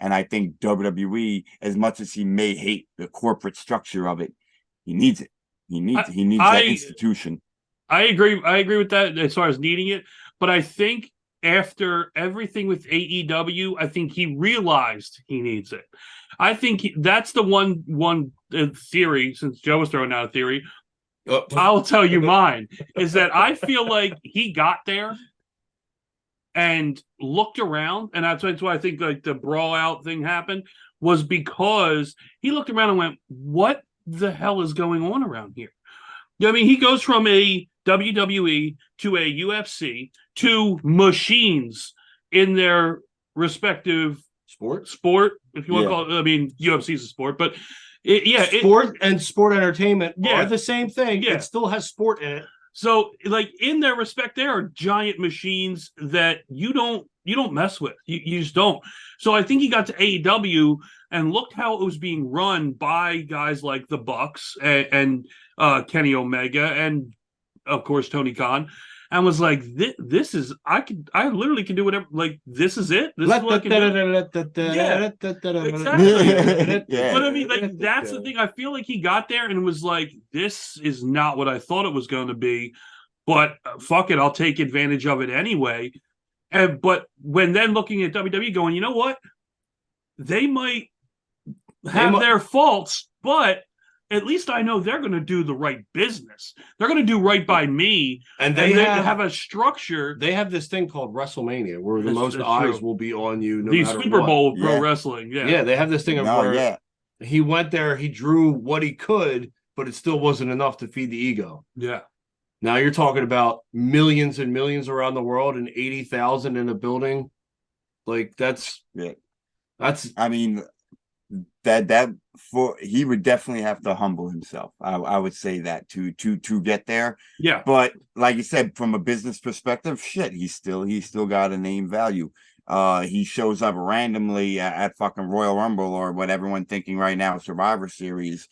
and I think WWE, as much as he may hate the corporate structure of it, he needs it. He needs that institution. I agree with that as far as needing it, but I think after everything with AEW, I think he realized he needs it. I think that's the one theory, since Joe was throwing out a theory, I'll tell you mine, is that I feel like he got there and looked around, and that's why I think like the brawl out thing happened, was because he looked around and went, what the hell is going on around here? I mean, he goes from a WWE to a UFC to machines in their respective sport, if you want to call it. I mean, UFC is a sport, but sport and sport entertainment are the same thing. It still has sport in it. So, like, in their respect, they are giant machines that you don't mess with. You just don't. So I think he got to AEW and looked how it was being run by guys like the Bucks and Kenny Omega and, of course, Tony Khan, and was like, this is, I literally can do whatever. Like, this is it. This is what I can do. Exactly. But I mean, like, that's the thing. I feel like he got there and was like, this is not what I thought it was going to be, but fuck it, I'll take advantage of it anyway. But when then looking at WWE going, you know what? They might have their faults, but at least I know they're going to do the right business. They're going to do right by me. And they have a structure. They have this thing called WrestleMania where the most eyes will be on you. The Super Bowl of pro wrestling. Yeah, they have this thing where he went there, he drew what he could, but it still wasn't enough to feed the ego. Yeah. Now you're talking about millions and millions around the world and 80,000 in a building. Like I mean, he would definitely have to humble himself. I would say that to get there. Yeah. But like you said, from a business perspective, shit, he's still got a name value. He shows up randomly at fucking Royal Rumble or what everyone thinking right now, Survivor Series,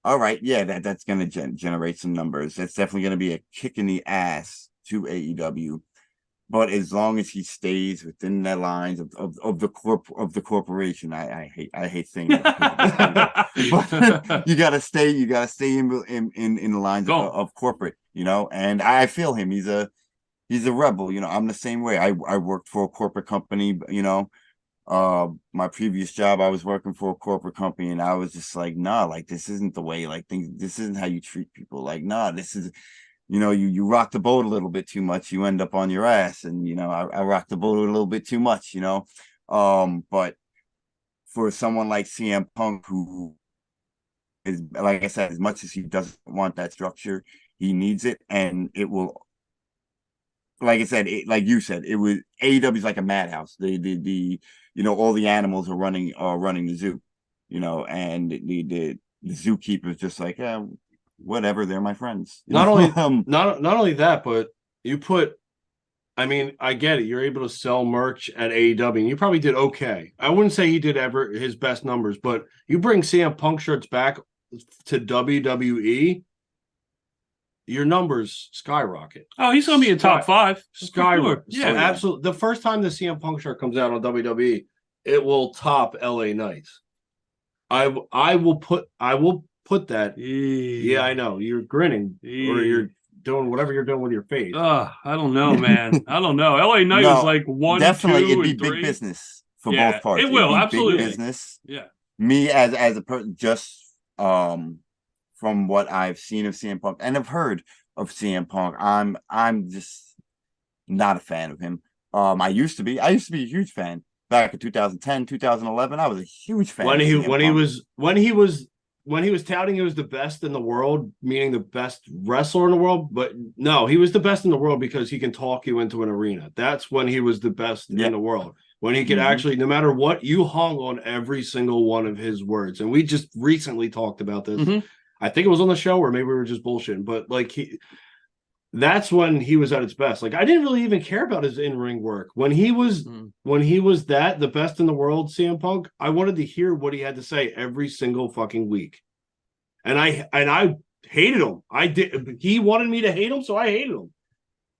all right, yeah, that's going to generate some numbers. That's definitely going to be a kick in the ass to AEW. But as long as he stays within the lines of the corporation, I hate saying that. But you gotta stay in the lines of corporate, And I feel him. He's a rebel. I'm the same way. I worked for a corporate company. My previous job, I was working for a corporate company, and I was just like, nah, like this isn't the way. Like this isn't how you treat people. Like, nah, this is. You rock the boat a little bit too much, you end up on your ass. And, I rock the boat a little bit too much, but for someone like CM Punk, who is, like I said, as much as he doesn't want that structure, he needs it. And it will, like I said, like you said, it was AEW is like a madhouse. The all the animals are running the zoo, and the zookeeper is just like, whatever, they're my friends. Not only that, but you put, I mean, I get it. You're able to sell merch at AEW, and you probably did okay. I wouldn't say he did ever his best numbers, but you bring CM Punk shirts back to WWE, your numbers skyrocket. Oh, he's going to be in top 5. Skyrocket. Yeah, absolutely. The first time the CM Punk shirt comes out on WWE, it will top LA Knights. I will put that. Yeah, I know. You're grinning or you're doing whatever you're doing with your face. I don't know, man. I don't know. LA Knight was like 1, definitely 2, it'd be big business for both parts. It will, absolutely. Big business. Yeah. Me as a person, just from what I've seen of CM Punk and have heard of CM Punk, I'm just not a fan of him. I used to be a huge fan back in 2010, 2011. I was a huge fan. When he was touting he was the best in the world, meaning the best wrestler in the world, but no, he was the best in the world because he can talk you into an arena. That's when he was the best in the world. When he could actually, no matter what, you hung on every single one of his words. And we just recently talked about this. I think it was on the show, or maybe we were just bullshitting, but like that's when he was at its best. Like I didn't really even care about his in-ring work. When he was the best in the world, CM Punk, I wanted to hear what he had to say every single fucking week. And I hated him. He wanted me to hate him, so I hated him.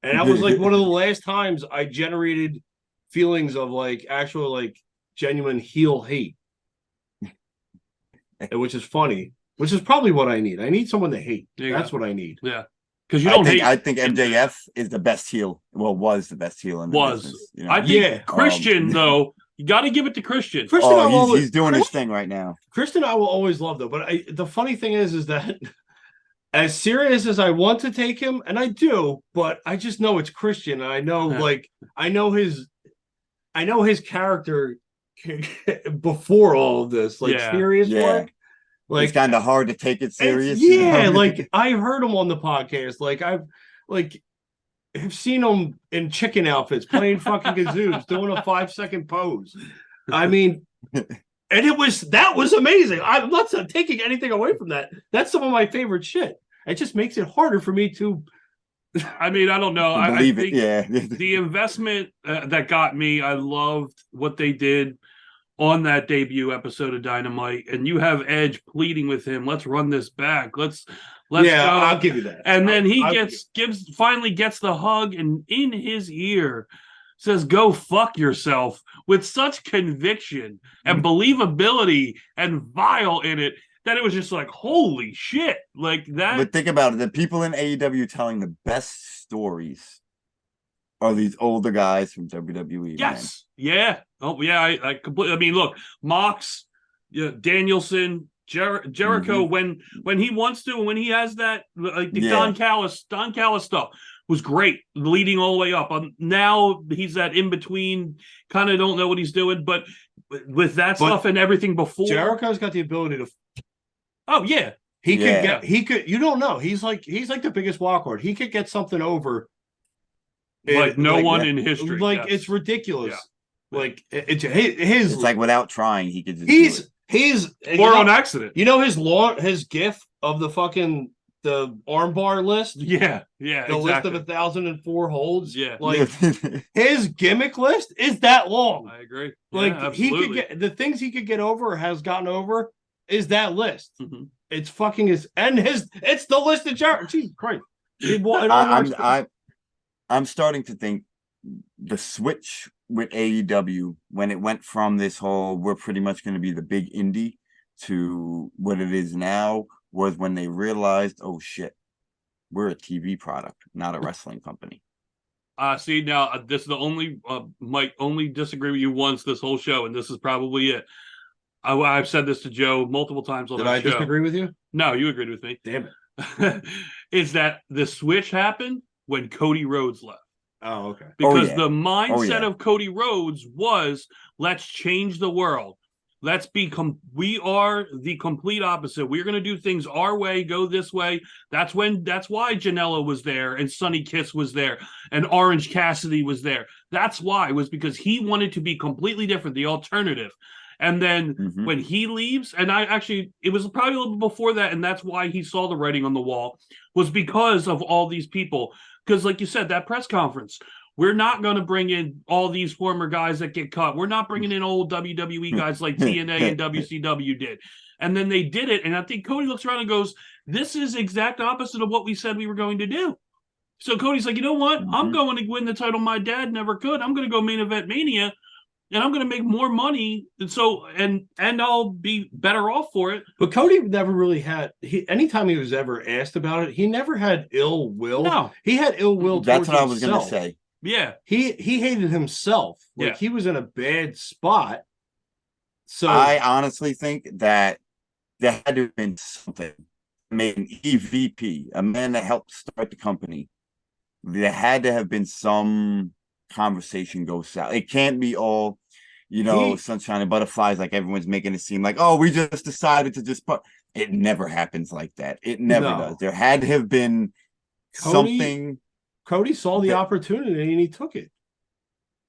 And that was like one of the last times I generated feelings of like actual like genuine heel hate. Which is funny, which is probably what I need. I need someone to hate. That's what I need. Yeah. Because you don't hate. I think MJF is the best heel. Well, was the best heel in the business. You know? I think Christian, though, you got to give it to Christian. Christian, he's doing his thing right now. Christian, I will always love, though. But the funny thing is that as serious as I want to take him, and I do, but I just know it's Christian, and I know, I know his character before all of this, serious work. Like, it's kind of hard to take it serious. Like I heard him on the podcast. Like I've seen him in chicken outfits playing fucking kazoos, doing a 5-second pose. I mean, and that was amazing. I'm not taking anything away from that. That's some of my favorite shit. It just makes it harder for me to. I mean, I don't know. I think it. The investment that got me, I loved what they did on that debut episode of Dynamite, and you have Edge pleading with him, let's run this back. Let's go. I'll give you that. And then he finally gets the hug, and in his ear says, go fuck yourself, with such conviction and believability and vile in it that it was just like, holy shit. Like that. But think about it. The people in AEW telling the best stories are these older guys from WWE. Yes. Man. Yeah. Oh, yeah. I completely. I mean, look, Mox, Danielson, Jericho. When he wants to, and when he has that, like the Don Callis stuff was great, leading all the way up. Now he's that in between, kind of don't know what he's doing, but with that stuff and everything before, Jericho's got the ability to. Oh yeah, he could. You don't know. He's like the biggest walkout. He could get something over. Like no one in history. Like it's ridiculous. Yeah. Like it's like without trying, he could just he's on accident. You know his gif of the fucking the armbar list? Yeah. The list of 1,004 holds. Yeah. Like his gimmick list is that long. I agree. Like he could get the things he could get over or has gotten over is that list. Mm-hmm. It's fucking it's the list of Jericho. Jesus Christ. I'm starting to think the switch with AEW when it went from this whole we're pretty much going to be the big indie to what it is now was when they realized, oh shit, we're a TV product, not a wrestling company. See, now this is the only might only disagree with you once this whole show, and this is probably it. I've said this to Joe multiple times on the show. Did I disagree with you? No, you agreed with me. Damn it. Is that the switch happened when Cody Rhodes left. Oh, okay. Because the mindset of Cody Rhodes was, let's change the world. Let's we are the complete opposite. We're going to do things our way, go this way. That's why Janela was there and Sonny Kiss was there and Orange Cassidy was there. That's why, was because he wanted to be completely different, the alternative. And then when he leaves, and it was probably a little bit before that, and that's why he saw the writing on the wall, was because of all these people. Because like you said, that press conference, we're not going to bring in all these former guys that get cut. We're not bringing in old WWE guys like TNA and WCW did. And then they did it, and I think Cody looks around and goes, this is exact opposite of what we said we were going to do. So Cody's like, you know what? I'm going to win the title my dad never could. I'm going to go main event Mania. And I'm going to make more money, and I'll be better off for it. But Cody never really had. Anytime he was ever asked about it, he never had ill will. No, he had ill will. That's what himself. I was going to say. Yeah, he hated himself. Like he was in a bad spot. So I honestly think that there had to have been something. I mean, an EVP, a man that helped start the company. There had to have been some conversation go south. It can't be all, sunshine and butterflies, like everyone's making it seem like, oh, we just decided to just put. It never happens like that. It never does. There had to have been something. Cody saw the opportunity and he took it.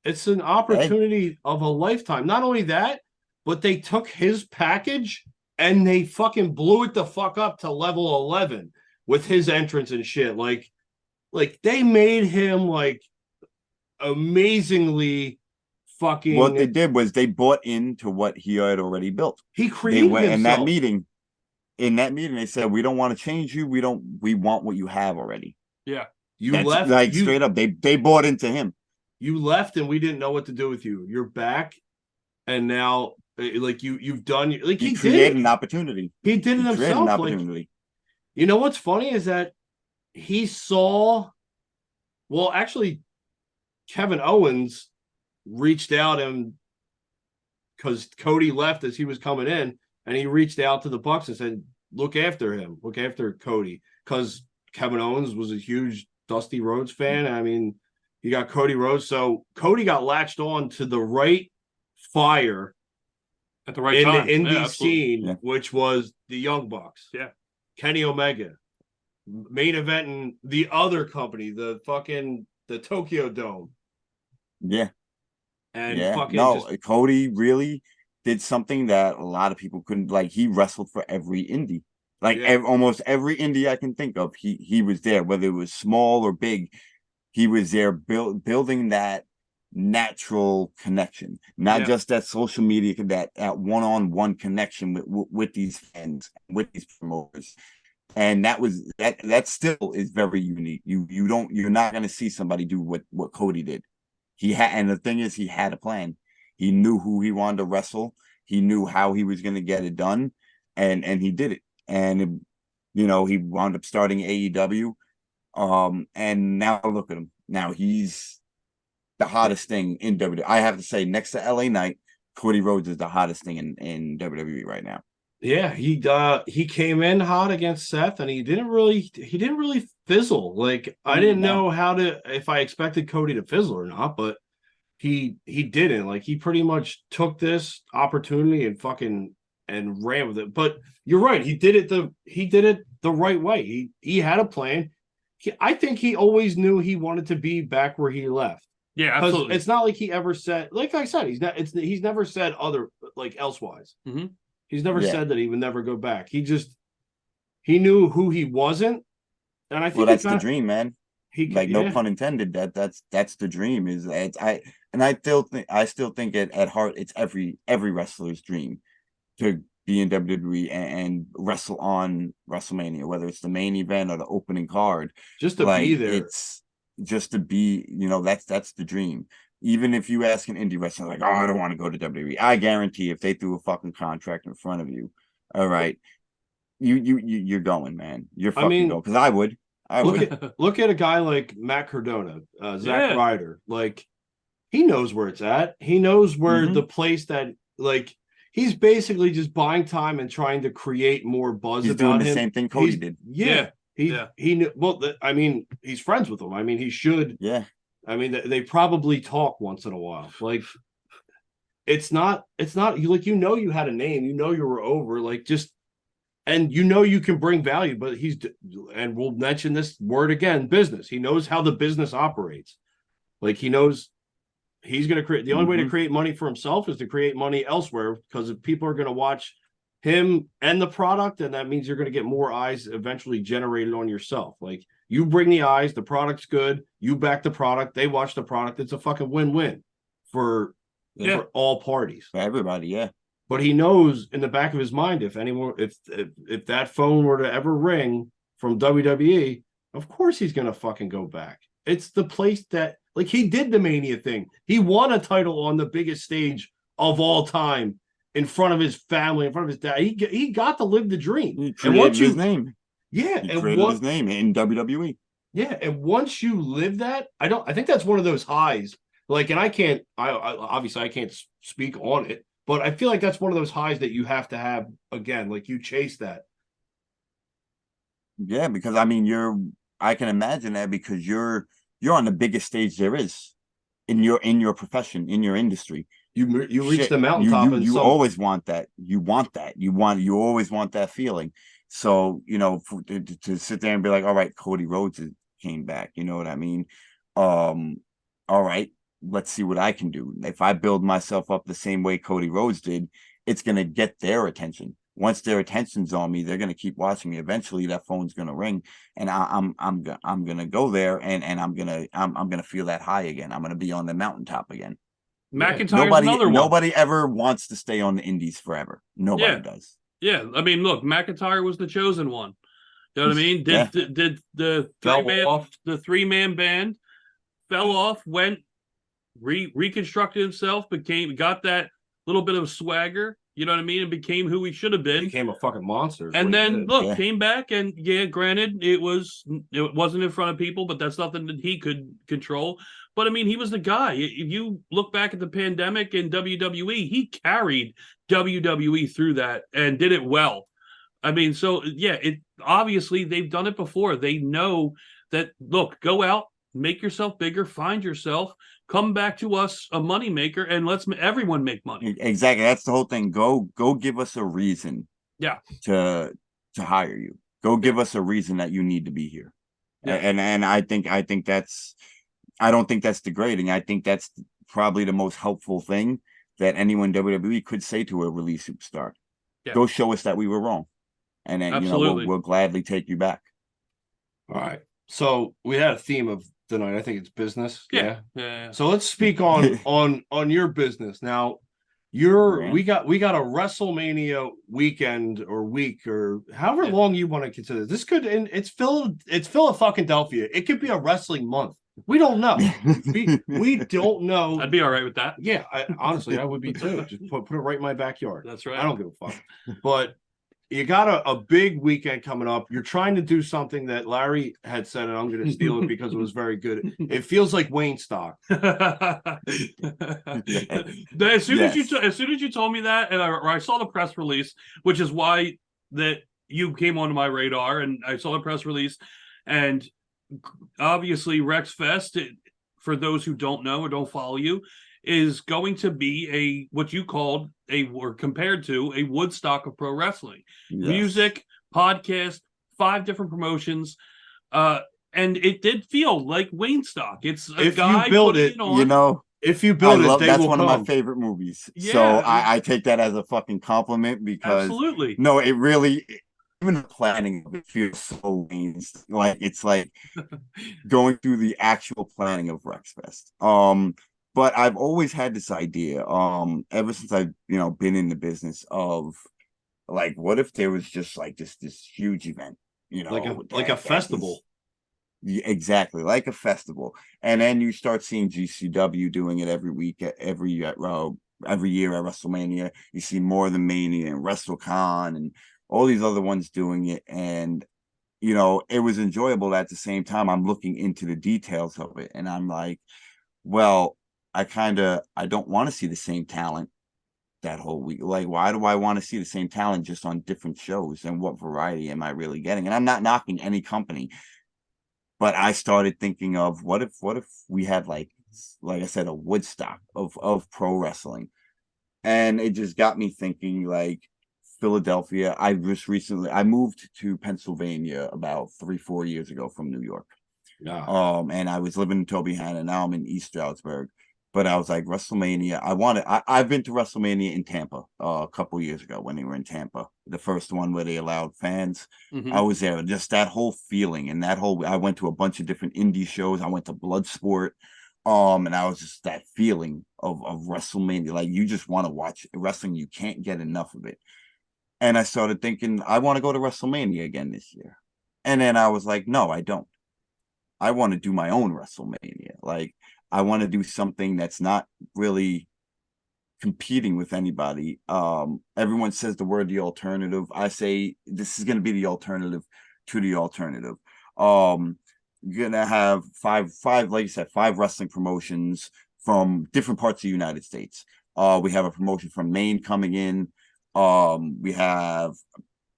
It's an opportunity of a lifetime. Not only that, but they took his package and they fucking blew it the fuck up to level 11 with his entrance and shit. Like they made him like amazingly fucking. What they did was they bought into what he had already built. He created himself. In that meeting, they said, we don't want to change you. We want what you have already. Yeah. You That's left, like straight up. They bought into him. You left, and we didn't know what to do with you. You're back, and now, like you've done, like He he created did an opportunity. He did it He created an himself. Like, opportunity. you know what's funny is that he saw. Well, actually, Kevin Owens reached out and because Cody left as he was coming in, and he reached out to the Bucks and said, "Look after him, look after Cody," because Kevin Owens was a huge Dusty Rhodes fan. I mean, you got Cody Rhodes, so Cody got latched on to the right fire at the right in time the indie scene, which was the Young Bucks. Yeah, Kenny Omega, main event in the other company, the Tokyo Dome. Yeah. And Cody really did something that a lot of people couldn't. Like, he wrestled for every indie, like almost every indie I can think of. He was there, whether it was small or big. He was there building that natural connection, not just that social media, that one-on-one connection with these fans, with these promoters. And that still is very unique. You're not going to see somebody do what Cody did. And the thing is, he had a plan. He knew who he wanted to wrestle. He knew how he was going to get it done, and he did it. And he wound up starting AEW. And now look at him. Now he's the hottest thing in WWE. I have to say, next to LA Knight, Cody Rhodes is the hottest thing in WWE right now. Yeah, he came in hot against Seth, and he didn't really fizzle. Like, I didn't know if I expected Cody to fizzle or not, but he didn't. Like, he pretty much took this opportunity and ran with it. But you're right, he did it the right way. He had a plan. I think he always knew he wanted to be back where he left. Yeah, absolutely. It's not like he ever said, like I said, he's never said other, like, elsewise. Mm-hmm. He's never said that he would never go back. He knew who he wasn't, and I think that's the dream, man. No pun intended. That's the dream. I still think at heart it's every wrestler's dream to be in WWE and wrestle on WrestleMania, whether it's the main event or the opening card. Just to be there. It's just to be. That's the dream. Even if you ask an indie wrestler, like, "Oh, I don't want to go to WWE," I guarantee if they threw a fucking contract in front of you, all right, you're going, man. You're fucking going, because I would. Look at a guy like Matt Cardona, Zack Ryder. Like, he knows where it's at. He knows where the place that, like, he's basically just buying time and trying to create more buzz he's about doing him. the same thing Cody did. He knew. Well, I mean, he's friends with him. I mean, he should. Yeah. I mean, they probably talk once in a while. Like, it's not like, you had a name, you were over, like, just, and you can bring value, but and we'll mention this word again, business. He knows how the business operates. Like, he knows he's going to create, the only way to create money for himself is to create money elsewhere, because if people are going to watch him and the product, and that means you're going to get more eyes eventually generated on yourself. Like, you bring the eyes, the product's good, you back the product, they watch the product. It's a fucking win-win for all parties. For everybody, yeah. But he knows in the back of his mind, if that phone were to ever ring from WWE, of course he's gonna fucking go back. It's the place that, like, he did the Mania thing. He won a title on the biggest stage of all time in front of his family, in front of his dad. He got to live the dream. He created his name. Yeah, he created his name in WWE. Yeah, and once you live that, I think that's one of those highs. Like, and I obviously I can't speak on it, but I feel like that's one of those highs that you have to have again. Like, you chase that. Yeah, because I mean, I can imagine that, because you're on the biggest stage there is in your profession, in your industry. You reach the mountaintop. You always want that. You always want that feeling. So, to sit there and be like, all right, Cody Rhodes came back. You know what I mean? All right, let's see what I can do. If I build myself up the same way Cody Rhodes did, it's going to get their attention. Once their attention's on me, they're going to keep watching me. Eventually that phone's going to ring, and I'm going to go there, and I'm going to feel that high again. I'm going to be on the mountaintop again. McIntyre's another one. Nobody ever wants to stay on the indies forever. Nobody does. Yeah, I mean, look, McIntyre was the chosen one. You know what I mean? Did the three-man band fell off, went reconstructed himself, got that little bit of swagger, you know what I mean, and became who he should have been. Became a fucking monster. And then came back, and granted, it wasn't in front of people, but that's nothing that he could control. But I mean, he was the guy. If you look back at the pandemic in WWE, he carried WWE through that and did it well. I mean, so it obviously they've done it before. They know that. Look, go out, make yourself bigger, find yourself, come back to us a money maker, and let's everyone make money. Exactly. That's the whole thing. Go give us a reason. Yeah. To hire you. Go give us a reason that you need to be here. Yeah. And I think that's. I don't think that's degrading. I think that's probably the most helpful thing that anyone WWE could say to a release superstar. Yeah. Go show us that we were wrong, and then we'll gladly take you back. All right. So we had a theme of the night. I think it's business. Yeah. So let's speak on your business now. We got a WrestleMania weekend or week or however long you want to consider this. It's Philadelphia. It could be a wrestling month. We don't know. We don't know. I'd be all right with that. Yeah, honestly, I would be too. Just put it right in my backyard. That's right. I don't give a fuck. But you got a big weekend coming up. You're trying to do something that Larry had said, and I'm going to steal it because it was very good. It feels like Woodstock. As soon as you told me that, and I saw the press release, which is why that you came onto my radar, and I saw the press release, and obviously RexFest, for those who don't know or don't follow you, is going to be what you called or compared to a Woodstock of pro wrestling. Yes. Music, podcast, 5 different promotions, and it did feel like Woodstock. It's a guy you build it, if you build it, that's one of my favorant movies. Yeah. So I take that as a fucking compliment because absolutely. No, it really. Even the planning of it feels so like it's like going through the actual planning of RexFest. But I've always had this idea, ever since I've been in the business of like, what if there was just like this huge event, like a festival. Exactly, like a festival, and then you start seeing GCW doing it every week, every year at WrestleMania. You see more of the Mania and WrestleCon and all these other ones doing it, and it was enjoyable. At the same time, I'm looking into the details of it, and I'm like, well, I don't want to see the same talent that whole week. Like, why do I want to see the same talent just on different shows, and what variety am I really getting? And I'm not knocking any company, but I started thinking of what if we had like I said, a Woodstock of pro wrestling, and it just got me thinking like. Philadelphia. I moved to Pennsylvania about 3-4 years ago from New York. Yeah. And I was living in Tobyhanna. Now I'm in East Stroudsburg. But I was like, WrestleMania. I've been to WrestleMania in Tampa a couple years ago when they were in Tampa. The first one where they allowed fans. Mm-hmm. I was there. Just that whole feeling and I went to a bunch of different indie shows. I went to Bloodsport. And I was just that feeling of WrestleMania. Like you just want to watch wrestling. You can't get enough of it. And I started thinking, I want to go to WrestleMania again this year. And then I was like, no, I don't. I want to do my own WrestleMania. Like, I want to do something that's not really competing with anybody. Everyone says the word the alternative. I say this is going to be the alternative to the alternative. You're going to have five, like you said, 5 wrestling promotions from different parts of the United States. We have a promotion from Maine coming in. We have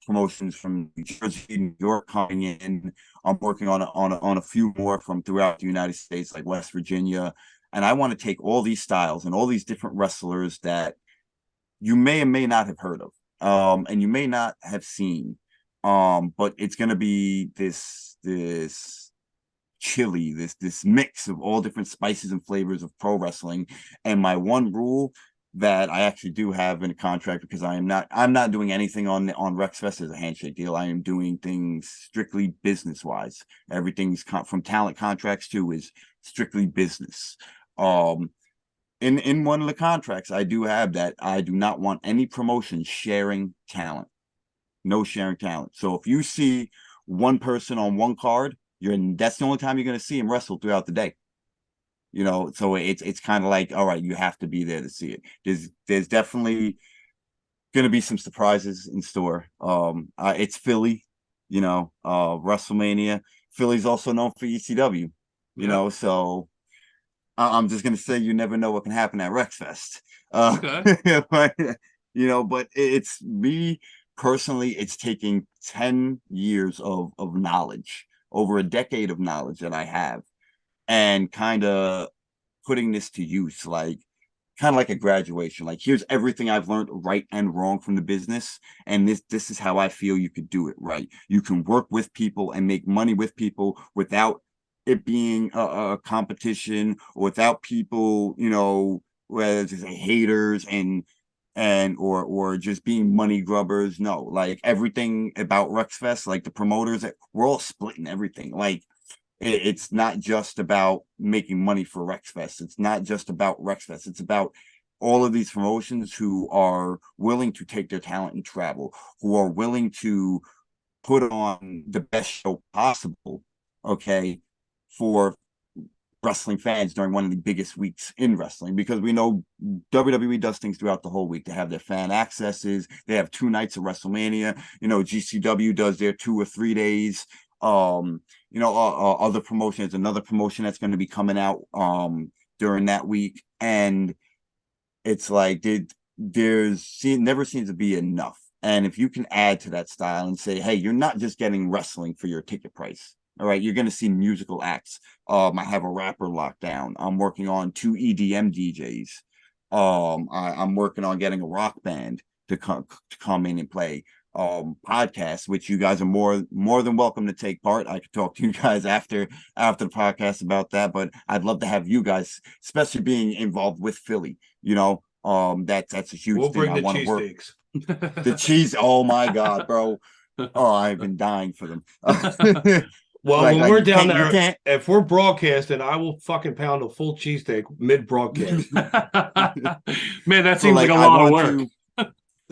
promotions from New Jersey, New York coming in. I'm working on a few more from throughout the United States, like West Virginia. And I want to take all these styles and all these different wrestlers that you may or may not have heard of, and you may not have seen. But it's going to be this chili, this mix of all different spices and flavors of pro wrestling. And my one rule that I actually do have in a contract, because I'm not doing anything on RexFest as a handshake deal. I am doing things strictly business wise. Everything's from talent contracts to is strictly business. In one of the contracts, I do have that I do not want any promotion sharing talent. No sharing talent. So if you see one person on one card, that's the only time you're going to see him wrestle throughout the day. You know, so it's kind of like, all right, you have to be there to see it. There's definitely going to be some surprises in store. It's Philly, you know, WrestleMania. Philly's also known for ECW, you know, so I'm just going to say you never know what can happen at RexFest. But, you know, but it's me personally, it's taking 10 years of knowledge, over a decade of knowledge that I have, and kind of putting this to use, like kind of like a graduation. Like, here's everything I've learned right and wrong from the business, and this is how I feel you could do it right. You can work with people and make money with people without it being a competition, or without people, you know, whether it's haters or just being money grubbers. No, like everything about RexFest, like the promoters, we're all splitting everything. Like, it's not just about making money for RexFest. It's not just about RexFest. It's about all of these promotions who are willing to take their talent and travel, who are willing to put on the best show possible, okay, for wrestling fans during one of the biggest weeks in wrestling, because we know WWE does things throughout the whole week. They have their fan accesses. They have 2 nights of WrestleMania. You know, GCW does their 2 or 3 days. You know, other promotions, another promotion that's going to be coming out during that week, and it's like never seems to be enough. And if you can add to that style and say, hey, you're not just getting wrestling for your ticket price. All right, you're going to see musical acts. I have a rapper locked down. I'm working on 2 EDM DJs. I'm working on getting a rock band to come in and play. Podcasts, which you guys are more than welcome to take part. I could talk to you guys after the podcast about that, but I'd love to have you guys, especially being involved with Philly. You know, that's a huge thing. Bring I want to work cheesesteaks. the cheese. Oh my god, bro! Oh, I've been dying for them. Well, when we're down there, if we're broadcasting, I will fucking pound a full cheesesteak mid broadcast. Man, that seems like a lot of work.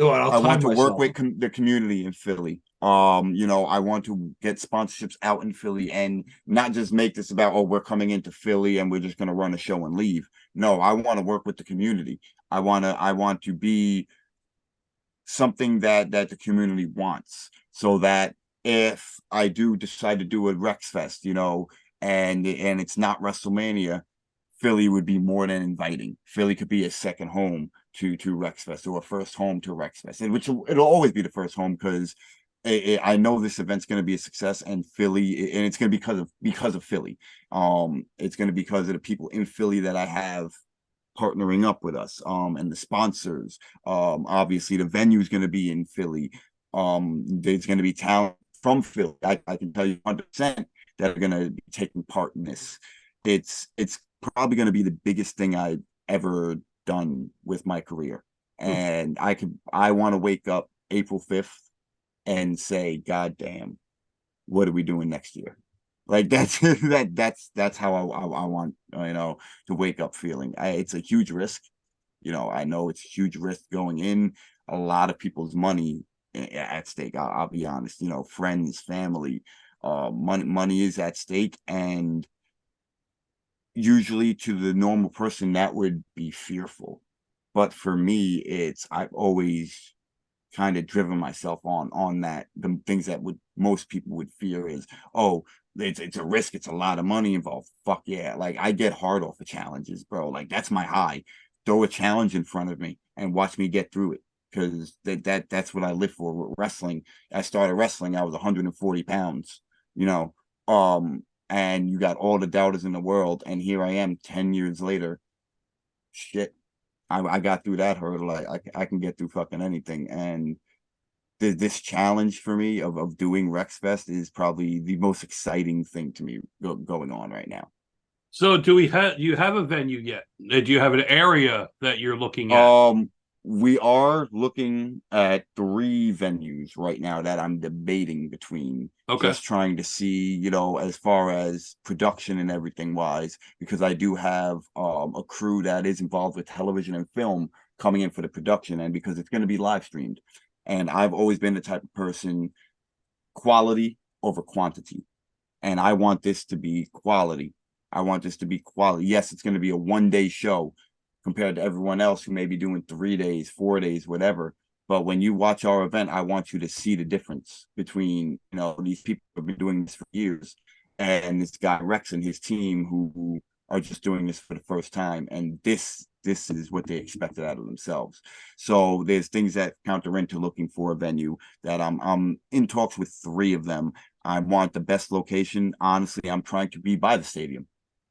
I want to work with the community in Philly. You know, I want to get sponsorships out in Philly, and not just make this about, oh, we're coming into Philly and we're just going to run a show and leave. No, I want to work with the community. I want to be something that the community wants, so that if I do decide to do a RexFest, you know, and it's not WrestleMania, Philly would be more than inviting. Philly could be a second home to RexFest, or a first home to RexFest, and which it'll always be the first home, because I know this event's going to be a success, and Philly, and it's going to be because of Philly. It's going to be because of the people in Philly that I have partnering up with us, and the sponsors. Obviously, the venue is going to be in Philly. There's going to be talent from Philly. I can tell you 100% that are going to be taking part in this. It's probably going to be the biggest thing I've ever done with my career, and I want to wake up April 5th and say, God damn, what are we doing next year? Like, that's how I want, you know, to wake up feeling. It's a huge risk, you know. I know it's a huge risk going in, a lot of people's money at stake. I'll be honest, you know, friends, family, money is at stake, and usually to the normal person that would be fearful, but for me, I've always kind of driven myself on that. The things that most people would fear is, oh, it's a risk, it's a lot of money involved. Fuck yeah. Like, I get hard off of challenges, bro. Like, that's my high. Throw a challenge in front of me and watch me get through it, because that's what I live for with wrestling. I started wrestling, I was 140 pounds, you know, and you got all the doubters in the world, and here I am 10 years later. Shit, I got through that hurdle. I can get through fucking anything. And this challenge for me of doing RexFest is probably the most exciting thing to me going on right now. So do you have a venue yet? Do you have an area that you're looking at? We are looking at 3 venues right now that I'm debating between. Okay. Just trying to see, you know, as far as production and everything wise, because I do have a crew that is involved with television and film coming in for the production, and because it's going to be live streamed. And I've always been the type of person, quality over quantity. And I want this to be quality. I want this to be quality. Yes, it's going to be a 1-day show compared to everyone else who may be doing 3 days, 4 days, whatever. But when you watch our event, I want you to see the difference between, these people who have been doing this for years and this guy Rex and his team who are just doing this for the first time. And this is what they expected out of themselves. So there's things that counter into looking for a venue that I'm in talks with 3 of them. I want the best location. Honestly, I'm trying to be by the stadium,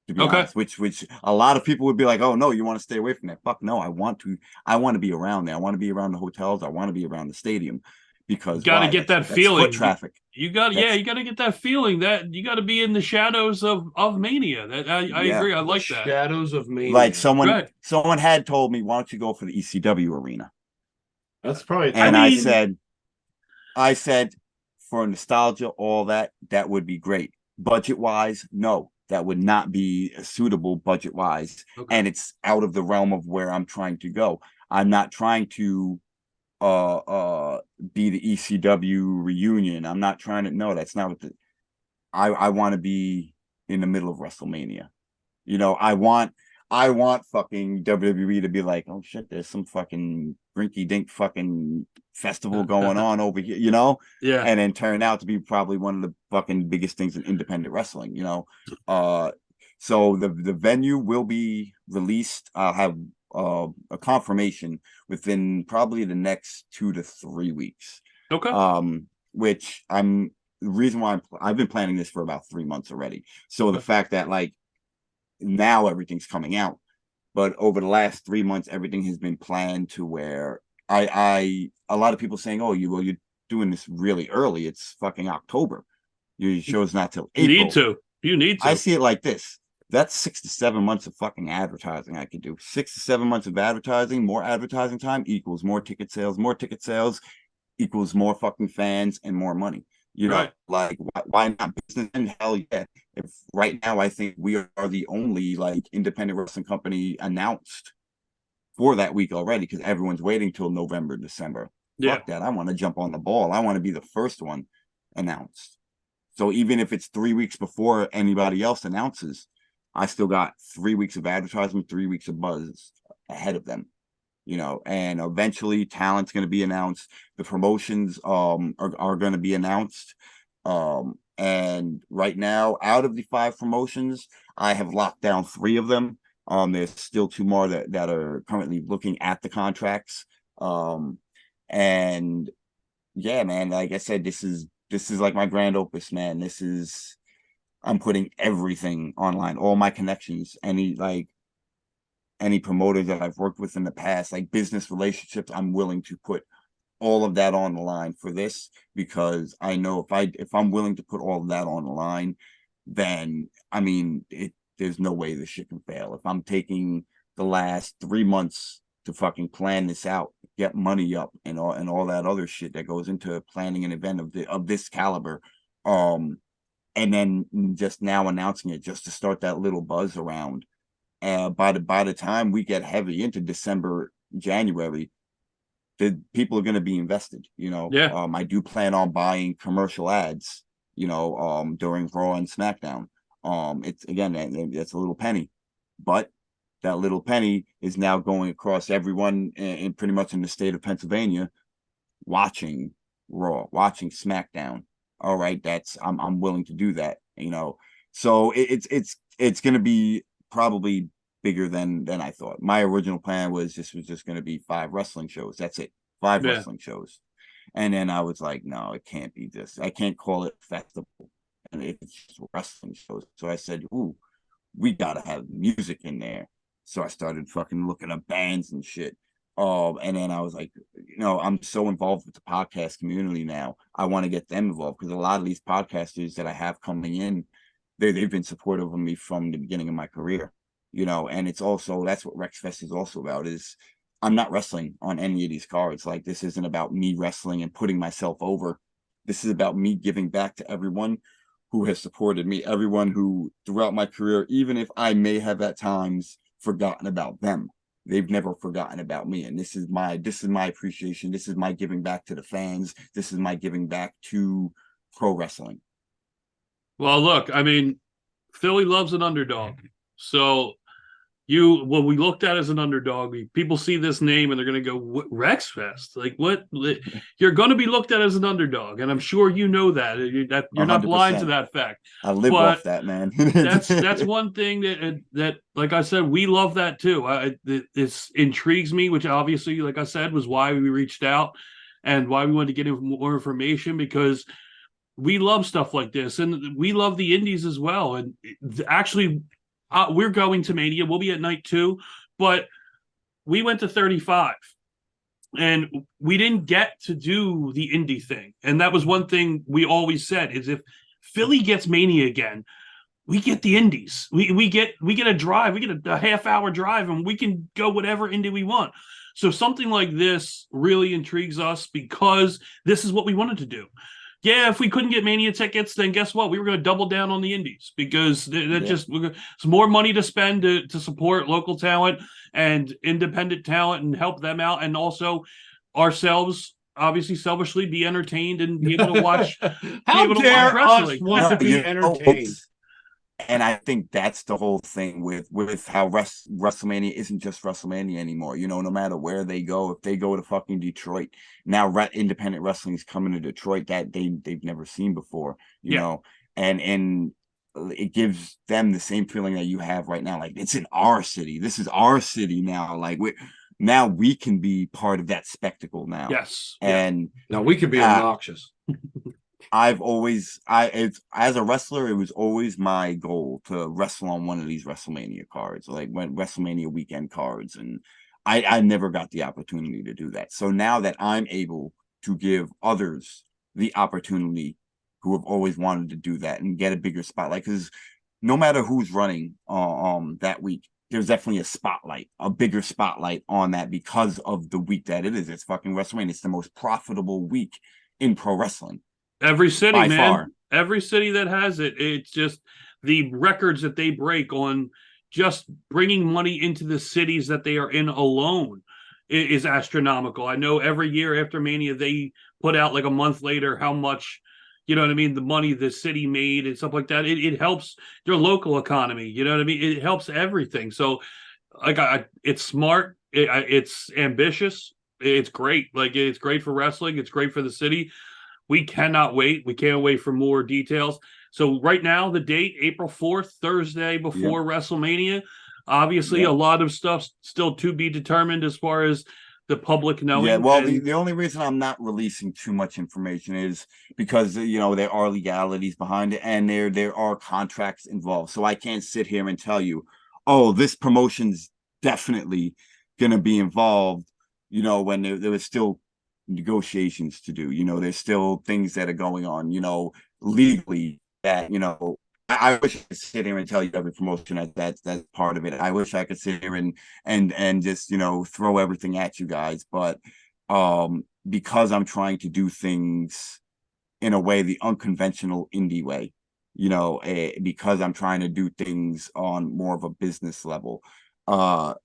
to be honest, which a lot of people would be like, oh no, you want to stay away from that. Fuck no, I want to be around there. I want to be around the hotels. I want to be around the stadium because got to get that feeling. Foot traffic. You got to get that feeling that you got to be in the shadows of Mania. That I agree. I like that. Shadows of Mania. Like someone had told me, why don't you go for the ECW arena? That's probably. And I said, for nostalgia, all that would be great. Budget wise, no, that would not be suitable budget wise. Okay. And it's out of the realm of where I'm trying to go. I'm not trying to be the ECW reunion. I'm not trying to, no, that's not what I want to be in the middle of WrestleMania. I want fucking WWE to be like, oh shit, there's some fucking rinky dink fucking festival going on over here, Yeah. And then turn out to be probably one of the fucking biggest things in independent wrestling, So the venue will be released. I'll have a confirmation within probably the next 2 to 3 weeks. Okay. Which the reason why I've been planning this for about 3 months already. So the fact that like now everything's coming out, but over the last 3 months, everything has been planned to where a lot of people saying, oh, you're doing this really early. It's fucking October. Your show's not till April. You need to. I see it like this. That's 6 to 7 months of fucking advertising I could do. 6 to 7 months of advertising, more advertising time equals more ticket sales. More ticket sales equals more fucking fans and more money. Right. Like why not business? And hell yeah. If right now I think we are the only like independent wrestling company announced for that week already because everyone's waiting till November, December. Yeah. Fuck that. I want to jump on the ball. I want to be the first one announced. So even if it's 3 weeks before anybody else announces, I still got 3 weeks of advertisement, 3 weeks of buzz ahead of them, and eventually talent's going to be announced. The promotions are going to be announced. And right now, out of the 5 promotions, I have locked down 3 of them. There's still 2 more that are currently looking at the contracts. And yeah, man, like I said, this is like my grand opus, man. I'm putting everything online, all my connections, any promoters that I've worked with in the past, like business relationships, I'm willing to put all of that on the line for this because I know if I'm willing to put all of that on the line, then there's no way this shit can fail. If I'm taking the last 3 months to fucking plan this out, get money up, and all that other shit that goes into planning an event of this caliber, and then just now announcing it just to start that little buzz around. By the time we get heavy into December, January, the people are going to be invested. Yeah. I do plan on buying commercial ads. During Raw and SmackDown. It's again, it's a little penny, but that little penny is now going across everyone in pretty much in the state of Pennsylvania, watching Raw, watching SmackDown. All right, I'm willing to do that, So it's going to be probably bigger than I thought. My original plan was just going to be 5 wrestling shows. That's it, 5 wrestling shows. And then I was like, no, it can't be this. I can't call it festival, and it's just wrestling shows. So I said, ooh, we gotta have music in there. So I started fucking looking up bands and shit. And then I was like, I'm so involved with the podcast community now. I want to get them involved because a lot of these podcasters that I have coming in, they've been supportive of me from the beginning of my career, and it's also, that's what RexFest is also about, is I'm not wrestling on any of these cards. Like, this isn't about me wrestling and putting myself over. This is about me giving back to everyone who has supported me, everyone who throughout my career, even if I may have at times forgotten about them, they've never forgotten about me. And this is my appreciation. This is my giving back to the fans. This is my giving back to pro wrestling. Well, look, I mean, Philly loves an underdog. So what we looked at as an underdog, people see this name and they're going to go, RexFest. Like, what? You're going to be looked at as an underdog. And I'm sure you know that. You're not blind to 100%. that fact. I live But off that, man. that's one thing that like I said, we love that too. It intrigues me, which obviously, like I said, was why we reached out and why we wanted to get more information, because we love stuff like this, and we love the indies as well. And actually, we're going to Mania. We'll be at night 2, but we went to 35, and we didn't get to do the indie thing. And that was one thing we always said: is if Philly gets Mania again, we get the indies. We get a drive. We get a half-hour drive, and we can go whatever indie we want. So something like this really intrigues us, because this is what we wanted to do. Yeah, if we couldn't get Mania tickets, then guess what? We were going to double down on the indies, because it's more money to spend to support local talent and independent talent and help them out, and also ourselves, obviously selfishly, be entertained and be able to watch. How dare us wrestling. want to be entertained? And I think that's the whole thing with how WrestleMania isn't just WrestleMania anymore. You know, no matter where they go, if they go to fucking Detroit, now independent wrestling is coming to Detroit that they've never seen before. You know, and it gives them the same feeling that you have right now. Like, it's in our city. This is our city now. Like, now we can be part of that spectacle now. Yes. And now we can be obnoxious. I've always, as a wrestler, it was always my goal to wrestle on one of these WrestleMania cards, like when WrestleMania weekend cards, and I never got the opportunity to do that. So now that I'm able to give others the opportunity who have always wanted to do that and get a bigger spotlight, because no matter who's running that week, there's definitely a bigger spotlight on that, because of the week that it is. It's fucking WrestleMania. It's the most profitable week in pro wrestling. Every city, by man. far. Every city that has it. It's just the records that they break on just bringing money into the cities that they are in alone is astronomical. I know every year after Mania, they put out like a month later how much, you know what I mean, the money the city made and stuff like that. It helps their local economy. You know what I mean? It helps everything. So, like, it's smart. It's ambitious. It's great. Like, it's great for wrestling. It's great for the city. We cannot wait. We can't wait for more details. So right now, the date, April 4th, Thursday before WrestleMania. Obviously, a lot of stuff still to be determined as far as the public knowing. Yeah, well, the only reason I'm not releasing too much information is because, you know, there are legalities behind it, and there are contracts involved. So I can't sit here and tell you, oh, this promotion's definitely going to be involved, you know, when there was still negotiations to do. You know, there's still things that are going on, you know, legally, that, you know, I wish I could sit here and tell you every promotion that's part of it. I wish I could sit here and just, you know, throw everything at you guys, but because I'm trying to do things in a way, the unconventional indie way, you know, because I'm trying to do things on more of a business level, I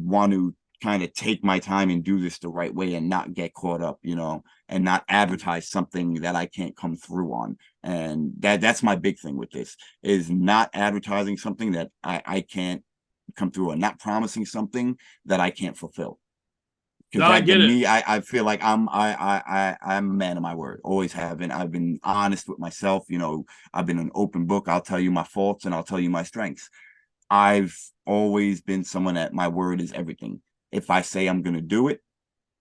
want to kind of take my time and do this the right way and not get caught up, you know, and not advertise something that I can't come through on. And that's my big thing with this, is not advertising something that I can't come through, and not promising something that I can't fulfill. Because I feel like I'm a man of my word. Always have been. I've been honest with myself. You know, I've been an open book. I'll tell you my faults and I'll tell you my strengths. I've always been someone that my word is everything. If I say I'm going to do it,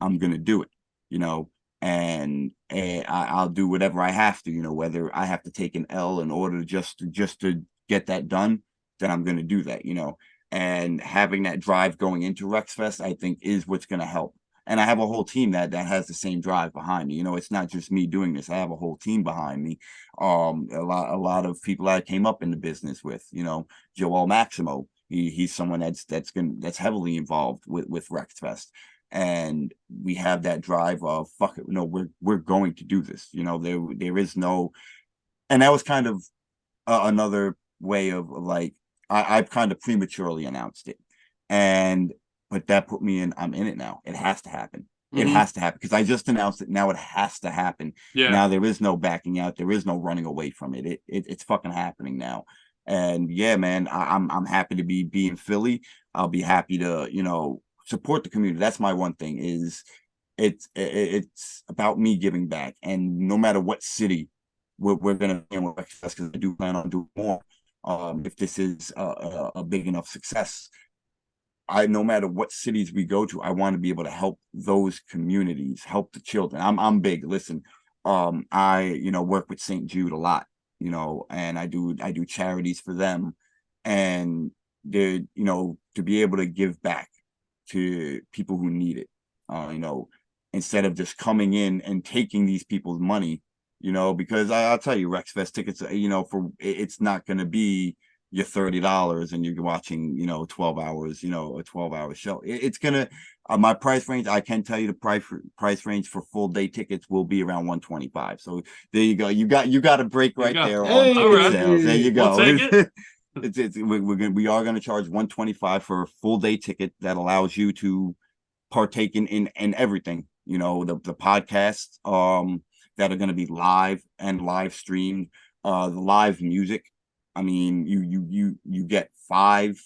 I'm going to do it, you know, and I'll do whatever I have to, you know, whether I have to take an L in order just to get that done, then I'm going to do that, you know, and having that drive going into RexFest, I think, is what's going to help. And I have a whole team that has the same drive behind me. You know, it's not just me doing this. I have a whole team behind me. A lot of people I came up in the business with, you know, Joel Maximo. He's someone that's heavily involved with RexFest, and we have that drive of, fuck it, no, we're going to do this. You know, there is no, and that was kind of another way of like, I've kind of prematurely announced it, but that put me in. I'm in it now. It has to happen. It has to happen because I just announced it. Now it has to happen. Yeah. Now there is no backing out. There is no running away from it. It's fucking happening now. And yeah, man, I'm happy to be in Philly. I'll be happy to, you know, support the community. That's my one thing is it's about me giving back. And no matter what city we're gonna be in with RexFest, because I do plan on doing more. If this is a big enough success. No matter what cities we go to, I want to be able to help those communities, help the children. I'm big. Listen, I work with St. Jude a lot, and I do charities for them, and to be able to give back to people who need it, instead of just coming in and taking these people's money, because I'll tell you, RexFest tickets, it's not going to be your $30 and you're watching 12 hours, a 12-hour show. It's gonna my price range, I can tell you the price range for full day tickets will be around 125. So there you go, you got a break right there on ticket sales. There you go. We are going to charge 125 for a full day ticket that allows you to partake in everything, the podcasts that are going to be live and live streamed, the live music. I mean, you get 5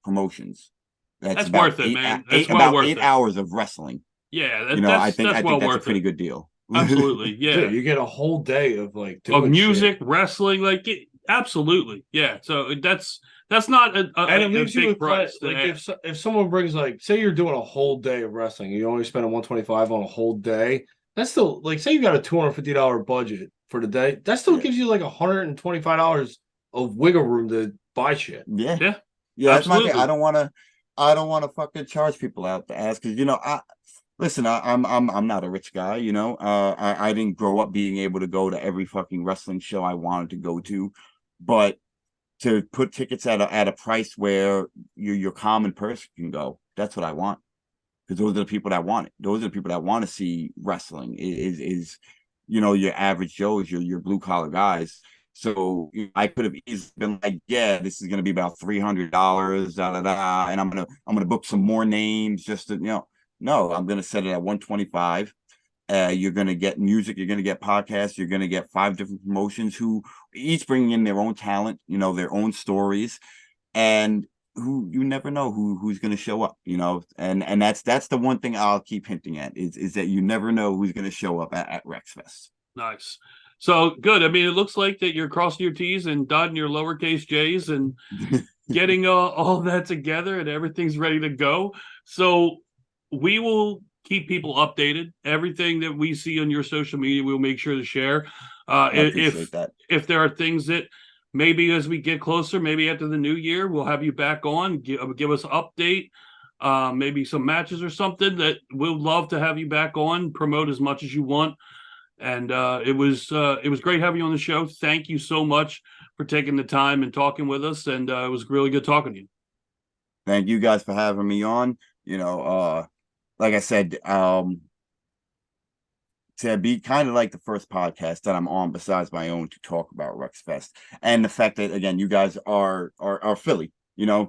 promotions. That's worth it, man. That's about worth 8 it. hours of wrestling. Yeah, I think that's a pretty good deal. Absolutely, yeah. Dude, you get a whole day of music, shit. wrestling, absolutely, yeah. So that's not and it leaves you with price. If someone brings say you're doing a whole day of wrestling, you only spend $125 on a whole day. That's still say you got a $250 budget for the day. That still gives you $125 of wiggle room to buy shit. Yeah. Yeah. That's my thing. I don't want to fucking charge people out the ass because I'm not a rich guy. I didn't grow up being able to go to every fucking wrestling show I wanted to go to, but to put tickets at a price where your common person can go, that's what I want. Because those are the people that want it. Those are the people that want to see wrestling. Is your average Joes, your blue collar guys. So I could have easily been like, yeah, this is going to be about $300, and I'm gonna book some more names just to, no, I'm going to set it at 125. You're going to get music, you're going to get podcasts, you're going to get 5 different promotions who each bringing in their own talent, their own stories, and who you never know who's going to show up, and that's the one thing I'll keep hinting at is that you never know who's going to show up at RexFest. Nice. So good. I mean, it looks like that you're crossing your T's and dotting your lowercase J's and getting all that together and everything's ready to go. So we will keep people updated. Everything that we see on your social media, we'll make sure to share. If there are things that maybe as we get closer, maybe after the new year, we'll have you back on, give us an update, maybe some matches or something that we'll love to have you back on, promote as much as you want. And it was great having you on the show. Thank you so much for taking the time and talking with us. And it was really good talking to you. Thank you guys for having me on. Like I said, to be kind of like the first podcast that I'm on besides my own to talk about RexFest, and the fact that again you guys are Philly. I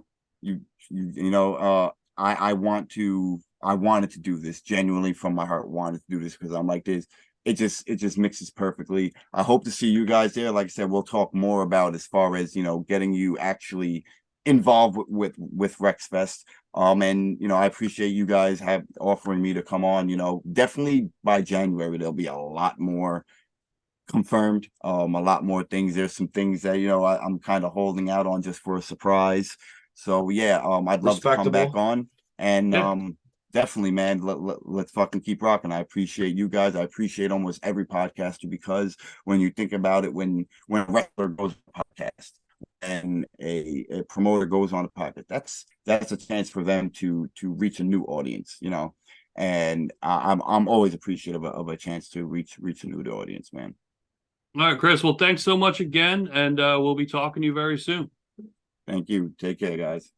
wanted to do this genuinely from my heart. Wanted to do this because I'm like this. It just mixes perfectly. I hope to see you guys there. Like I said, we'll talk more about as far as getting you actually involved with RexFest. And I appreciate you guys offering me to come on. Definitely by January there'll be a lot more confirmed. A lot more things. There's some things that I'm kind of holding out on just for a surprise. So yeah, I'd love to come back on and definitely, man. Let's fucking keep rocking. I appreciate you guys. I appreciate almost every podcaster because when you think about it, when a wrestler goes on a podcast and a promoter goes on a podcast, that's a chance for them to reach a new audience, And I'm always appreciative of a chance to reach a new audience, man. All right, Kris. Well, thanks so much again, and we'll be talking to you very soon. Thank you. Take care, guys.